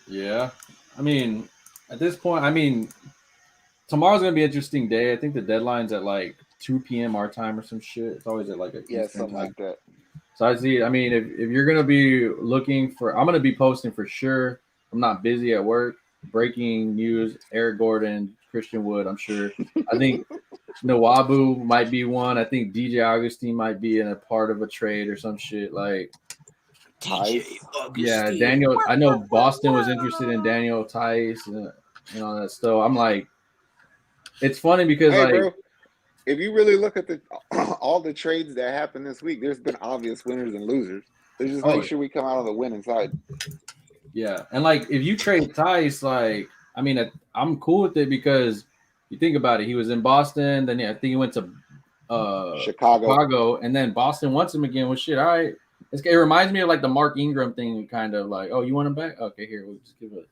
Yeah. I mean, at this point, tomorrow's gonna be an interesting day. I think the deadline's at like 2 p.m. our time or some shit. It's always at like something like that. So I see. I mean, if you're gonna be looking for, I'm gonna be posting for sure. I'm not busy at work. Breaking news: Eric Gordon, Christian Wood. I'm sure. I think Nawabu might be one. I think DJ Augustine might be in a part of a trade or some shit like. Yeah, Daniel. I know Boston was interested in Daniel Tice and all that stuff. I'm like, it's funny because bro, if you really look at all the trades that happened this week, there's been obvious winners and losers. Let's just make sure we come out on the winning side. Yeah, and like if you trade Tice, like I'm cool with it because you think about it, he was in Boston, then I think he went to Chicago, and then Boston wants him again. Well, shit, all right, It reminds me of like the Mark Ingram thing, kind of like, oh, you want him back? Okay, here, we'll just give it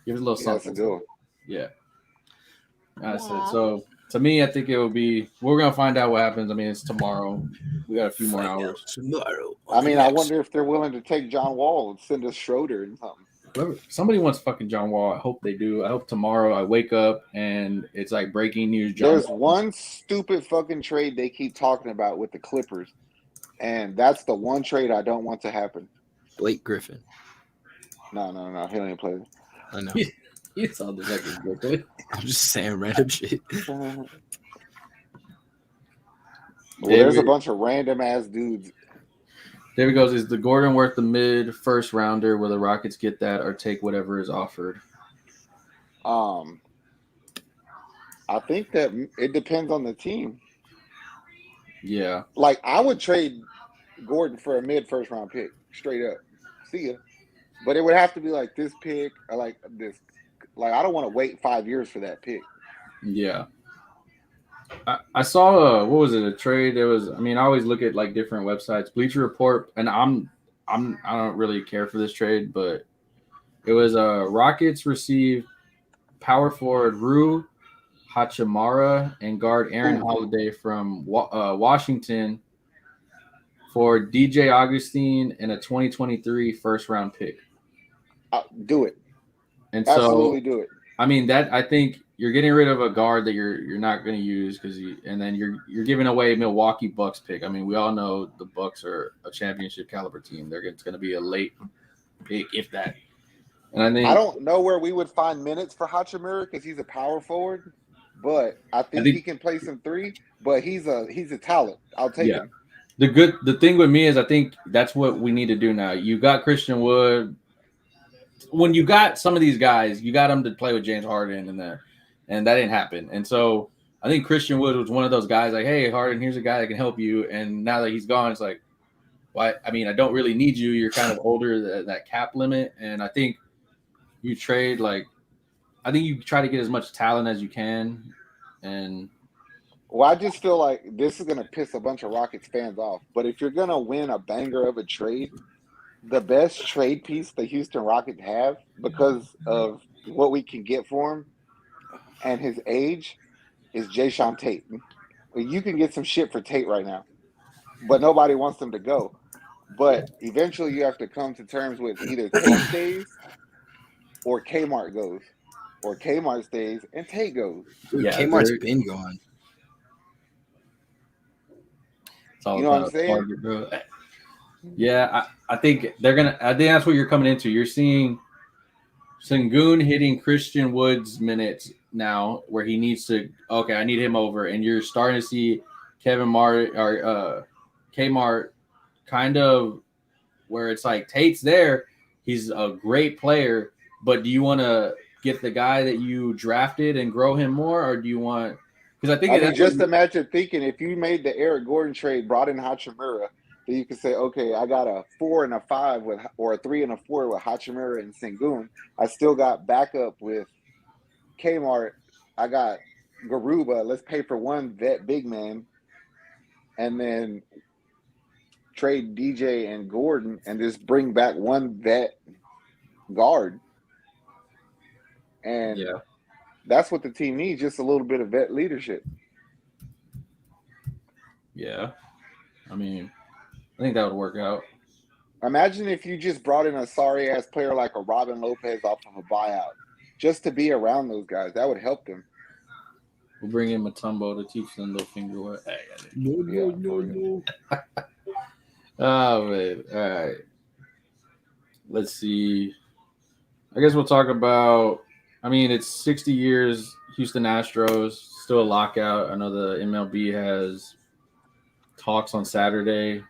a little Yeah, that's a something. good one. Yeah. That's it. So to me, I think it will be. We're gonna find out what happens. I mean, it's tomorrow. We got a few more hours. Tomorrow. I mean, I wonder if they're willing to take John Wall and send us Schroeder and something. Somebody wants fucking John Wall. I hope they do. I hope tomorrow I wake up and it's like breaking news. There's one stupid fucking trade they keep talking about with the Clippers, and that's the one trade I don't want to happen. Blake Griffin. No. He don't even play. I know. You sound like a good. I'm just saying random shit. Well, there's a bunch of random ass dudes. David goes, is the Gordon worth the mid first rounder? Will the Rockets get that or take whatever is offered? I think that it depends on the team. Yeah. Like, I would trade Gordon for a mid first round pick, straight up. See ya. But it would have to be like this pick or like this. Like, I don't want to wait 5 years for that pick. Yeah. I saw what was it, a trade? It was, I mean, I always look at like different websites, Bleacher Report, and I don't really care for this trade, but it was Rockets received power forward Rue Hachimura and guard Aaron Holiday from Washington for DJ Augustine and a 2023 first round pick. Do it. And Absolutely so, do it. I mean, that I think you're getting rid of a guard that you're not going to use and then you're giving away Milwaukee Bucks pick. I mean, we all know the Bucks are a championship caliber team. It's going to be a late pick, if that. And I don't know where we would find minutes for Hachimura because he's a power forward, but I think he can play some three. But he's a talent. I'll take him. The thing with me is I think that's what we need to do now. You got Christian Wood. When you got some of these guys, you got them to play with James Harden and that didn't happen. And so I think Christian Wood was one of those guys like, hey, Harden, here's a guy that can help you. And now that he's gone, it's like, why? I mean, I don't really need you. You're kind of older, that cap limit. And I think you trade, like, I think you try to get as much talent as you can. And well, I just feel like this is going to piss a bunch of Rockets fans off. But if you're going to win a banger of a trade, the best trade piece the Houston Rockets have because of what we can get for him and his age is Jayshawn Tate. You can get some shit for Tate right now, but nobody wants him to go. But eventually you have to come to terms with either Tate stays or Kmart goes, or Kmart stays and Tate goes. Yeah, Kmart's been gone. You know what I'm saying? Target, yeah, I think they're gonna. I think that's what you're coming into. You're seeing Sengun hitting Christian Wood's minutes now, where he needs to. Okay, I need him over, and you're starting to see Kmart kind of where it's like Tate's there. He's a great player, but do you want to get the guy that you drafted and grow him more, or do you want? Because I think just imagine thinking if you made the Eric Gordon trade, brought in Hachimura. Then you could say, okay, I got a 4 and a 5 or a 3 and a 4 with Hachimura and Sengun. I still got backup with Kmart. I got Garuba. Let's pay for one vet big man, and then trade DJ and Gordon, and just bring back one vet guard. And that's what the team needs, just a little bit of vet leadership. Yeah, I mean. I think that would work out. Imagine if you just brought in a sorry-ass player like a Robin Lopez off of a buyout just to be around those guys. That would help them. We'll bring in Mutombo to teach them the finger work. No. Oh, man. All right. Let's see. I guess we'll talk about – I mean, it's 60 years, Houston Astros, still a lockout. I know the MLB has talks on Saturday.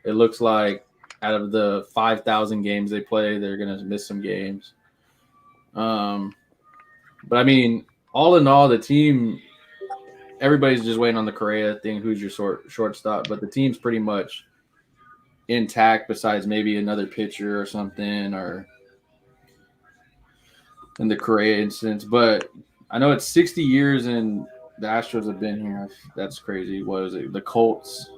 It looks like out of the 5,000 games they play, they're going to miss some games. But, I mean, all in all, the team, everybody's just waiting on the Correa thing, who's your shortstop. But the team's pretty much intact besides maybe another pitcher or something or in the Correa instance. But I know it's 60 years and the Astros have been here. That's crazy. What is it? The Colts.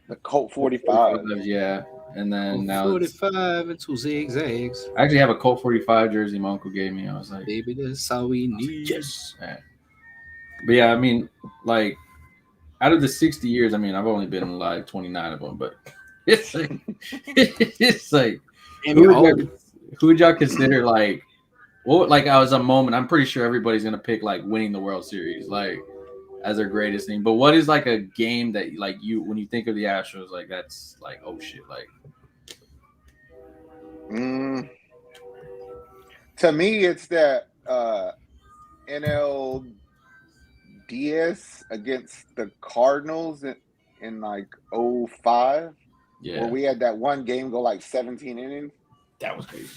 The Colt 45. Yeah. and then now 45 and 2 zigzags. I actually have a Colt 45 jersey my uncle gave me. I was like, Baby, that's all we need. yes. But yeah, I mean, like out of the 60 years, I mean, I've only been alive 29 of them, but it's like, it's like, who would y'all consider like, what, like, I was a moment, I'm pretty sure everybody's going to pick like winning the World Series, like, as their greatest thing. But what is like a game that, like, you, when you think of the Astros, like, that's like, oh shit, like, to me, it's that NLDS against the Cardinals in like 05, yeah, where we had that one game go like 17 innings, that was crazy.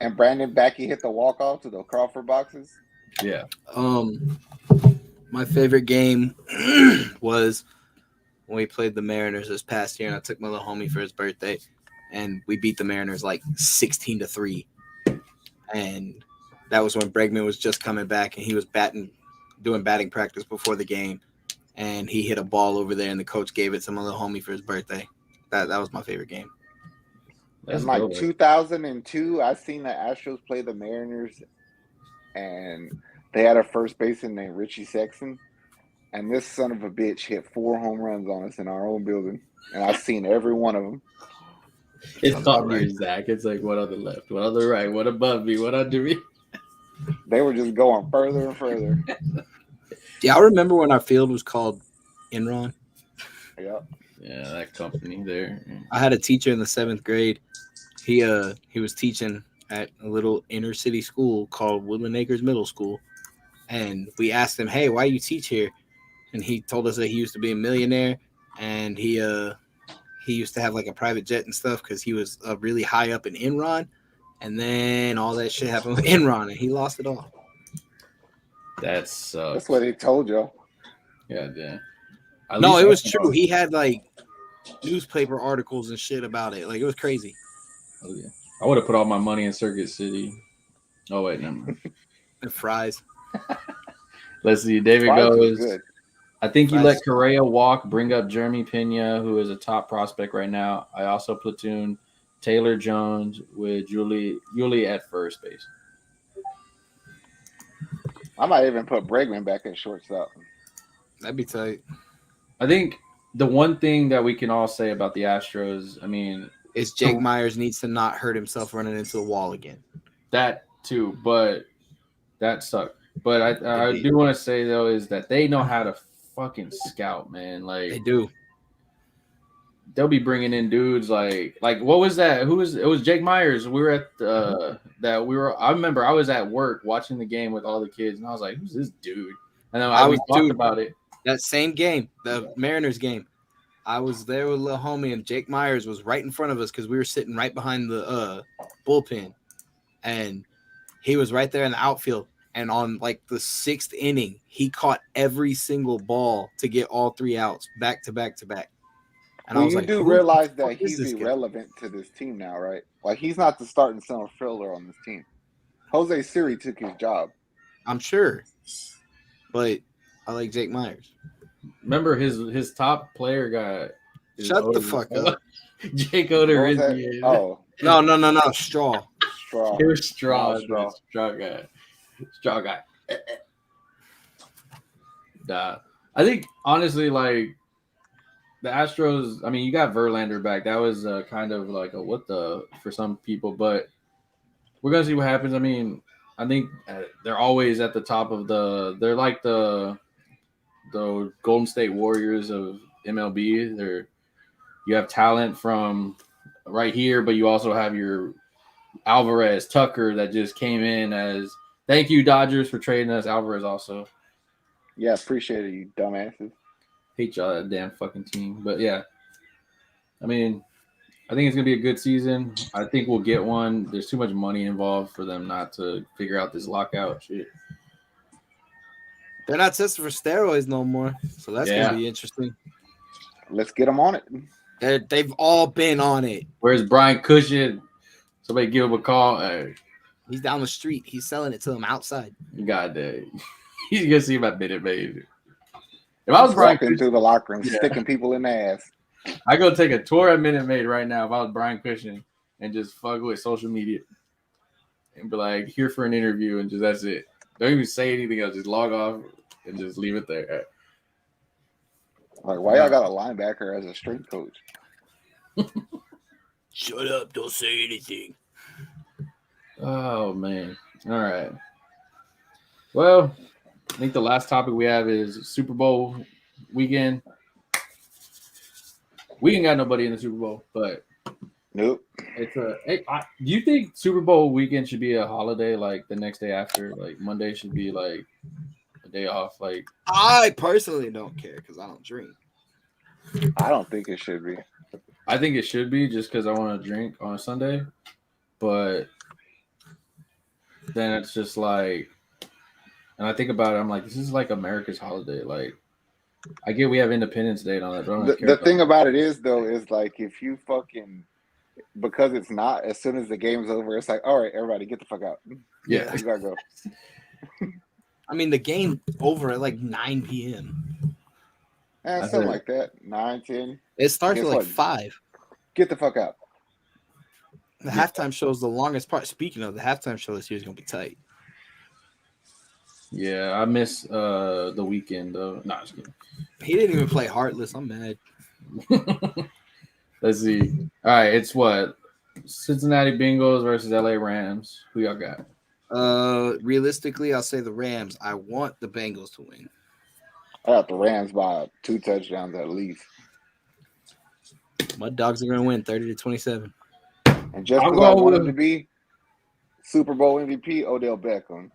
and Brandon Backey hit the walk-off to the Crawford boxes. Yeah. My favorite game was when we played the Mariners this past year, and I took my little homie for his birthday, and we beat the Mariners like 16-3. And that was when Bregman was just coming back, and he was doing batting practice before the game, and he hit a ball over there, and the coach gave it to my little homie for his birthday. That was my favorite game. In like 2002, I seen the Astros play the Mariners, and they had a first baseman named Richie Sexton, and this son of a bitch hit 4 home runs on us in our own building, and I've seen every one of them. It's called right. Zach. It's like one on the left, one on the right, one above me, one under me. They were just going further and further. Yeah, I remember when our field was called Enron. Yeah. Yeah, that company there. I had a teacher in the 7th grade. He was teaching at a little inner city school called Woodland Acres Middle School, and we asked him, "Hey, why you teach here?" And he told us that he used to be a millionaire, and he used to have like a private jet and stuff because he was really high up in Enron, and then all that shit happened with Enron, and he lost it all. That's what he told you. Yeah, yeah. No, it was true. He had like newspaper articles and shit about it. Like, it was crazy. Oh yeah, I would have put all my money in Circuit City. Oh wait, never mind. And fries. Let's see. David Fries goes. good. I think you let Correa walk. Bring up Jeremy Pena, who is a top prospect right now. I also platoon Taylor Jones with Yuli at first base. I might even put Bregman back at shortstop. That'd be tight. I think the one thing that we can all say about the Astros, I mean, is Jake Myers needs to not hurt himself running into the wall again. That too, but that sucked. But I do want to say though is that they know how to fucking scout, man. Like they do. They'll be bringing in dudes like what was that? It was Jake Myers. We were at I remember I was at work watching the game with all the kids, and I was like, "Who's this dude?" And then we talked about it. That same game, the Mariners game. I was there with a little homie, and Jake Myers was right in front of us because we were sitting right behind the bullpen, and he was right there in the outfield. And on like the 6th inning, he caught every single ball to get all 3 outs back to back to back. And I was like, realize that he's irrelevant to this team now, right? Like, he's not the starting center fielder on this team. Jose Siri took his job. I'm sure, but I like Jake Myers. Remember his top player got. Shut the fuck up. Jake Oder. Oh no! Straw. It was Straw guy. Straw guy. Nah. I think honestly, like the Astros. I mean, you got Verlander back. That was kind of like a what the for some people, but we're gonna see what happens. I mean, I think they're always at the top of they're like the Golden State Warriors of MLB. You have talent from right here, but you also have your Alvarez, Tucker that just came in as thank you Dodgers for trading us. Alvarez also. Yeah, appreciate it, you dumbasses. Hate y'all that damn fucking team, but yeah. I mean, I think it's gonna be a good season. I think we'll get one. There's too much money involved for them not to figure out this lockout shit. They're not testing for steroids no more, so that's gonna be interesting. Let's get them on it. They've all been on it. Where's Brian Cushion? Somebody give him a call. Hey. He's down the street. He's selling it to them outside. God damn. He's gonna see him at Minute Maid. If I was walking through the locker room, sticking people in the ass. I go take a tour at Minute Maid right now if I was Brian Cushing and just fuck with social media and be like, here for an interview and just that's it. Don't even say anything else. Just log off and just leave it there. Like, why y'all got a linebacker as a strength coach? Shut up! Don't say anything. Oh man! All right. Well, I think the last topic we have is Super Bowl weekend. We ain't got nobody in the Super Bowl, but Nope. it's a. Do you think Super Bowl weekend should be a holiday, like the next day after? Like Monday should be like a day off. Like I personally don't care because I don't drink. I don't think it should be. I think it should be just because I want to drink on a Sunday, but then it's just like, and I think about it, I'm like, this is like America's holiday. Like, I get we have Independence Day and all that, but I don't care. The thing about it is, though, is like if you fucking because it's not as soon as the game's over, it's like, all right, everybody, get the fuck out. Yeah, You gotta go. I mean, the game over at like 9 p.m. Something like that. 9, 10. It starts Guess at like what? 5. Get the fuck out. The halftime show is the longest part. Speaking of the halftime show, this year's gonna be tight. yeah, I miss the weekend though. Nah, just kidding. He didn't even play Heartless. I'm mad. Let's see. All right, it's what Cincinnati Bengals versus LA Rams. Who y'all got? Realistically, I'll say the Rams. I want the Bengals to win. I got the Rams by 2 touchdowns at least. My dogs are gonna win 30-27. And just because I want him to be Super Bowl MVP, Odell Beckham.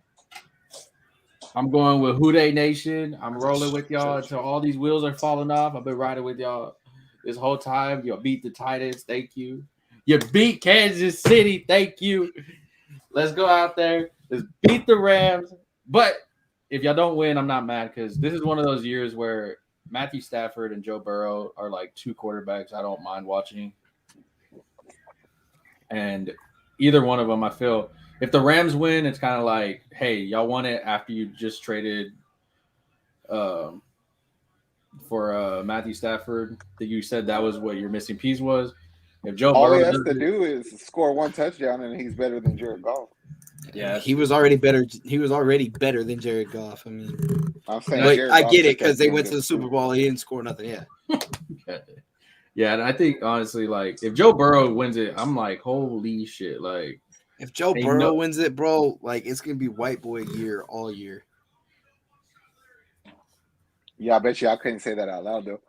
I'm going with Who Dey Nation. I'm rolling with y'all until all these wheels are falling off. I've been riding with y'all this whole time. You beat the Titans. Thank you. You beat Kansas City. Thank you. Let's go out there. Let's beat the Rams. But if y'all don't win, I'm not mad because this is one of those years where Matthew Stafford and Joe Burrow are like two quarterbacks I don't mind watching. And either one of them, I feel if the Rams win, it's kind of like, hey, y'all won it after you just traded for Matthew Stafford. That you said that was what your missing piece was. If Joe All Burrow he has to do is score 1 touchdown, and he's better than Jared Goff. Yeah, he was already better. He was already better than Jared Goff. I mean, I'm saying, but I get it because they went to the Super Bowl. He didn't score nothing yet. Yeah, and I think honestly, like if Joe Burrow wins it, I'm like, holy shit! Like if Joe Burrow wins it, bro, like it's gonna be white boy year all year. Yeah, I bet you I couldn't say that out loud though.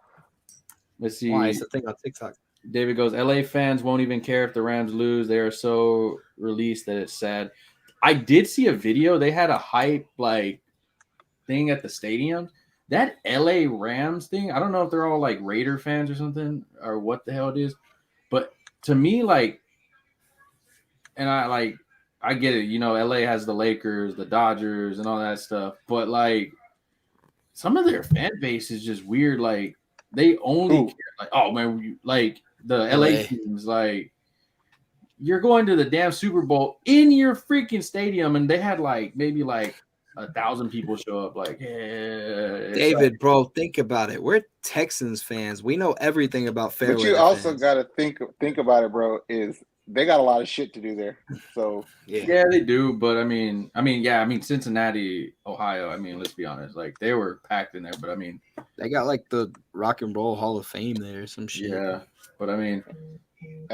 Let's see. Why? It's the thing on TikTok. David goes, LA fans won't even care if the Rams lose. They are so released that it's sad. I did see a video. They had a hype like thing at the stadium. That LA Rams thing, I don't know if they're all like Raider fans or something or what the hell it is. But to me, like, and I get it. You know, LA has the Lakers, the Dodgers, and all that stuff. But like, some of their fan base is just weird. Like, they only care. Like, oh man, like the LA teams, like you're going to the damn Super Bowl in your freaking stadium, and they had like maybe like 1,000 people show up. Like, yeah, David, bro, think about it. We're Texans fans. We know everything about fair. But you also got to think about it, bro. Is they got a lot of shit to do there. So yeah, they do. But I mean, Cincinnati, Ohio. I mean, let's be honest. Like they were packed in there, but I mean, they got like the Rock and Roll Hall of Fame there, some shit. Yeah, but I mean,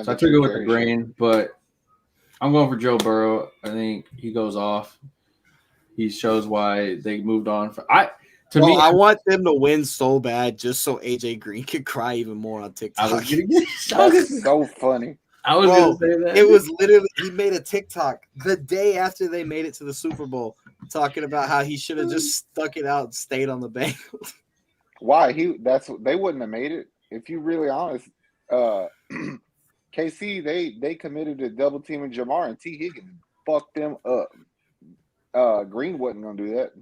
so I took it with the grain. But I'm going for Joe Burrow. I think he goes off. He shows why they moved on. I want them to win so bad, just so AJ Green could cry even more on TikTok. That's so funny. I was going to say that. It was literally he made a TikTok the day after they made it to the Super Bowl, talking about how he should have just stuck it out and stayed on the Bengals. Why they wouldn't have made it if you really honest. KC they committed to double teaming Jamar and T Higgins fucked them up. Green wasn't gonna do that.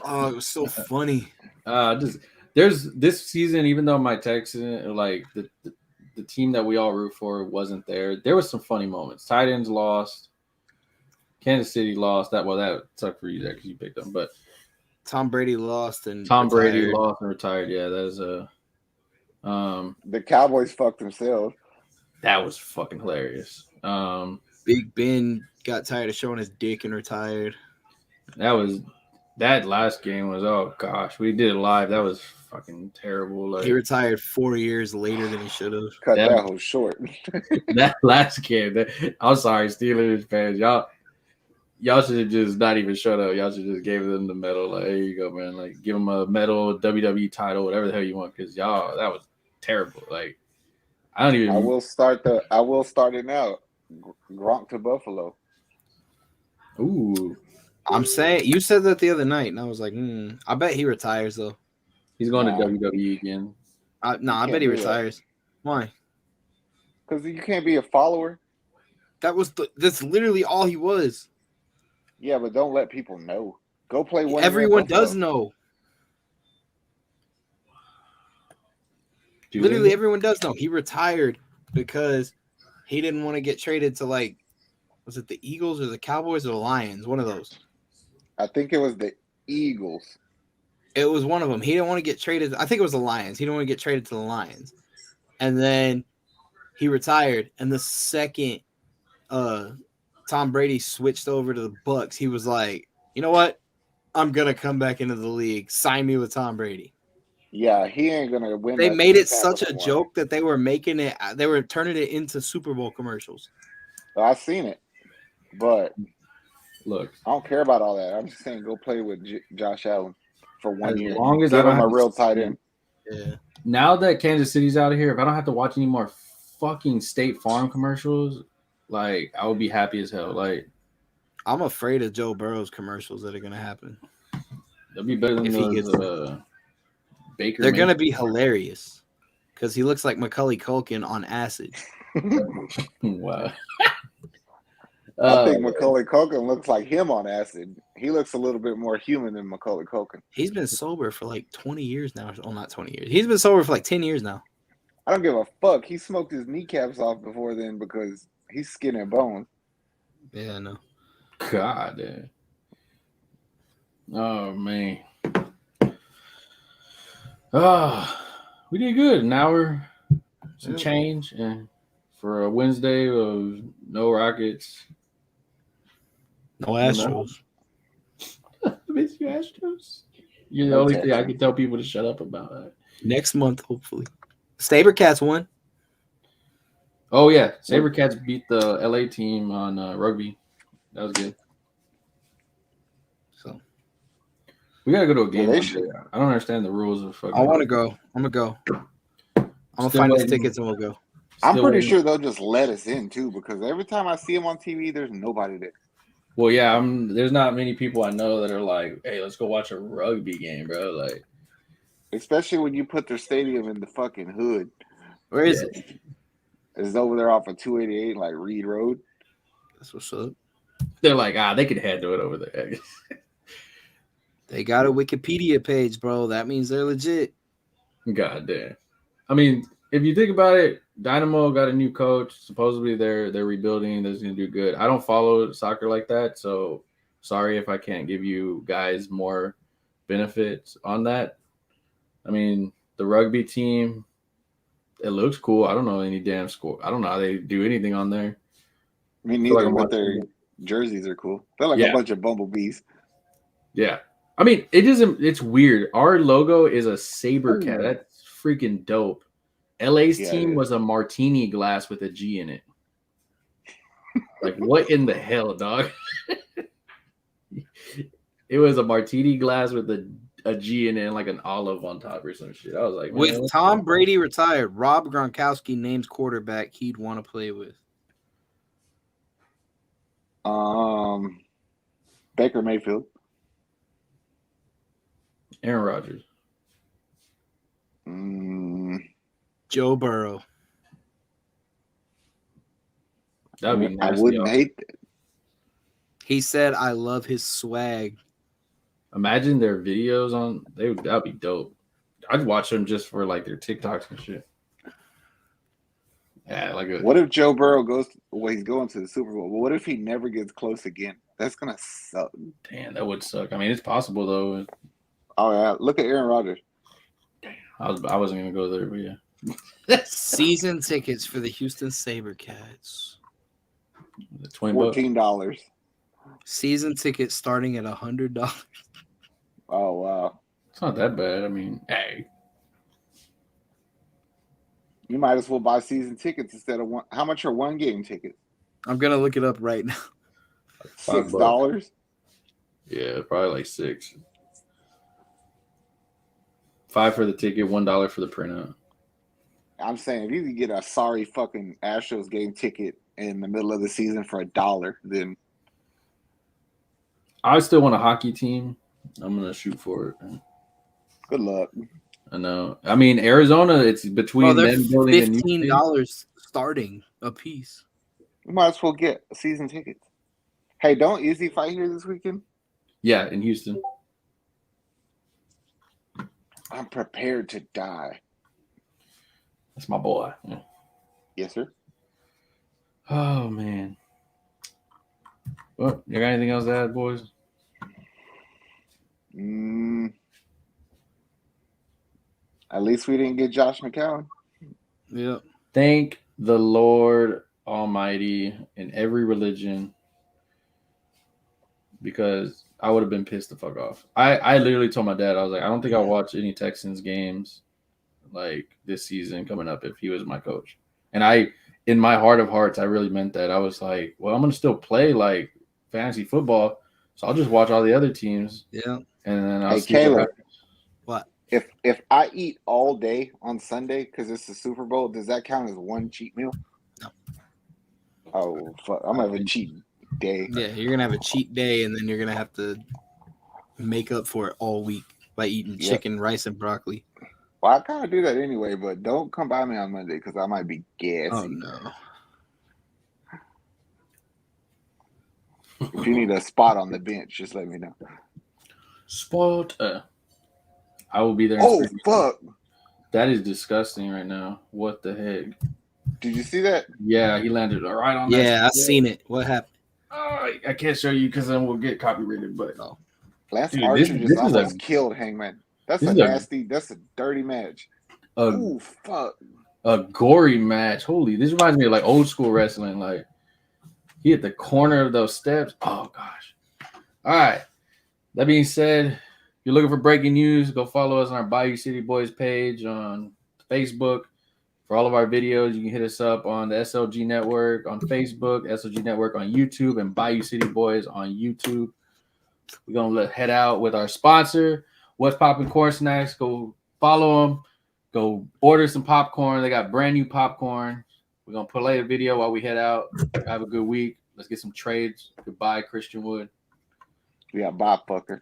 Oh, it was so funny. There's this season, even though my Texans, like the team that we all root for, wasn't there. There was some funny moments. Titans lost. Kansas City lost. That sucked for you there because you picked them. But Tom Brady lost and Tom Brady retired. lost and retired. Yeah, that is a. The Cowboys fucked themselves. That was fucking hilarious. Big Ben got tired of showing his dick and retired. That last game was, oh gosh, we did it live. That was fucking terrible. Like He retired 4 years later than he should have. Cut that whole short. that last game. I'm sorry, Steelers fans, y'all should have just not even shut up. Y'all should just gave them the medal. Like, here you go, man. Like, give them a medal, WWE title, whatever the hell you want, because y'all, that was terrible. Like, I don't even. I will start it now. Gronk to Buffalo. Ooh, I'm saying you said that the other night, and I was like, I bet he retires though. he's going to WWE again. I bet he retires. Why? Because you can't be a follower. That's literally all he was. Yeah, but don't let people know. Go play one. Everyone does know. Literally everyone does know. He retired because he didn't want to get traded to, like, was it the Eagles or the Cowboys or the Lions? One of those. I think it was the Eagles. It was one of them. He didn't want to get traded. I think it was the Lions. He didn't want to get traded to the Lions. And then he retired. And the second Tom Brady switched over to the Bucs, he was like, you know what? I'm going to come back into the league. Sign me with Tom Brady. Yeah, he ain't going to win. They made it such a joke that they were making it. They were turning it into Super Bowl commercials. I've seen it. But look, I don't care about all that. I'm just saying go play with Josh Allen for 1 year. As long as give I don't him a have real tight end. Yeah. Now that Kansas City's out of here, if I don't have to watch any more fucking State Farm commercials, like, I would be happy as hell. Like, I'm afraid of Joe Burrow's commercials that are going to happen. They'll be better than if those, he gets Baker. They're going to be hilarious because he looks like Macaulay Culkin on acid. Wow. I think Macaulay Culkin looks like him on acid. He looks a little bit more human than Macaulay Culkin. He's been sober for like 20 years now. Well, not 20 years. He's been sober for like 10 years now. I don't give a fuck. He smoked his kneecaps off before then because he's skin and bones. Yeah, I know. God damn. Oh, man. Oh, we did good. An hour, some change. And for a Wednesday of no Rockets. No Astros. Miss you, Astros. You're the only thing I can tell people to shut up about that. Next month, hopefully. Sabercats won. Oh, yeah. Sabercats beat the LA team on rugby. That was good. So we got to go to a game. I don't understand the rules of fucking. I want to go. I'm going to go. I'm going to find us tickets and we'll go. I'm pretty sure they'll just let us in, too, because every time I see them on TV, there's nobody there. Well, yeah, there's not many people I know that are like, hey, let's go watch a rugby game, bro. Like, especially when you put their stadium in the fucking hood. Where is it? It's over there off of 288, like Reed Road. That's what's up. They're like, they could handle it over there. They got a Wikipedia page, bro. That means they're legit. God damn. I mean, if you think about it, Dynamo got a new coach. Supposedly they're rebuilding. They're going to do good. I don't follow soccer like that, so sorry if I can't give you guys more benefits on that. I mean, the rugby team, it looks cool. I don't know any damn score. I don't know how they do anything on there. Me neither, but their jerseys are cool. They're like a bunch of bumblebees. Yeah. I mean, it's weird. Our logo is a saber cat. That's freaking dope. LA's team was a martini glass with a G in it. Like, what in the hell, dog? It was a martini glass with a G in it and like an olive on top or some shit. I was like, with Tom Brady retired, Rob Gronkowski names quarterback he'd want to play with. Baker Mayfield. Aaron Rodgers. Joe Burrow. That would be nasty. I wouldn't hate that. He said, I love his swag. Imagine their videos on that'd be dope. I'd watch them just for like their TikToks and shit. Yeah, like a. What if Joe Burrow goes? Well, he's going to the Super Bowl. But what if he never gets close again? That's gonna suck. Damn, that would suck. I mean, it's possible though. Oh yeah, look at Aaron Rodgers. I wasn't gonna go there, but yeah. Season tickets for the Houston SaberCats. $20. $14. Season tickets starting at $100. Oh wow. It's not that bad. I mean, hey. You might as well buy season tickets instead of one. How much are one game tickets? I'm gonna look it up right now. $6. Yeah, probably like $6. $5 for the ticket, $1 for the printout. I'm saying if you could get a sorry fucking Astros game ticket in the middle of the season for $1, then I still want a hockey team. I'm gonna shoot for it. Man. good luck. I know. I mean, Arizona. It's between they're them building a new team. $15 starting a piece. You might as well get season tickets. Hey, don't Izzy fight here this weekend? Yeah, in Houston. I'm prepared to die. That's my boy. Yeah. Yes, sir. Oh man. Well, you got anything else to add, boys? At least we didn't get Josh McCown. Yeah. Thank the Lord Almighty in every religion, because I would have been pissed the fuck off. I literally told my dad, I was like, I don't think I'll watch any Texans games like this season coming up if he was my coach. And I, in my heart of hearts, I really meant that. I was like, well, I'm gonna still play like fantasy football, so I'll just watch all the other teams. Yeah. And then I'll Hey, see what Caleb. happens. What? If I eat all day on Sunday because it's the Super Bowl, does that count as one cheat meal? No. Oh fuck! I'm gonna have a cheat day. Yeah, you're gonna have a cheat day, and then you're gonna have to make up for it all week by eating chicken, rice, and broccoli. Well, I kind of do that anyway, but don't come by me on Monday because I might be gassy. Oh no! If you need a spot on the bench, just let me know. Spot. I will be there. Oh fuck! That is disgusting right now. What the heck? Did you see that? Yeah, he landed right on that. Yeah, I've seen it. What happened? I can't show you because then we'll get copyrighted. But Lance Dude, Archer this just is almost killed Hangman. That's a nasty. That's a dirty match. Ooh, fuck! A gory match. Holy, this reminds me of like old school wrestling. Like he hit the corner of those steps. Oh gosh. All right. That being said, if you're looking for breaking news, go follow us on our Bayou City Boys page on Facebook. For all of our videos, you can hit us up on the SLG Network on Facebook, SLG Network on YouTube, and Bayou City Boys on YouTube. We're going to head out with our sponsor, What's Poppin' Corn Snacks. Go follow them. Go order some popcorn. They got brand new popcorn. We're going to play a video while we head out. Have a good week. Let's get some trades. Goodbye, Christian Wood. Yeah, bye, fucker.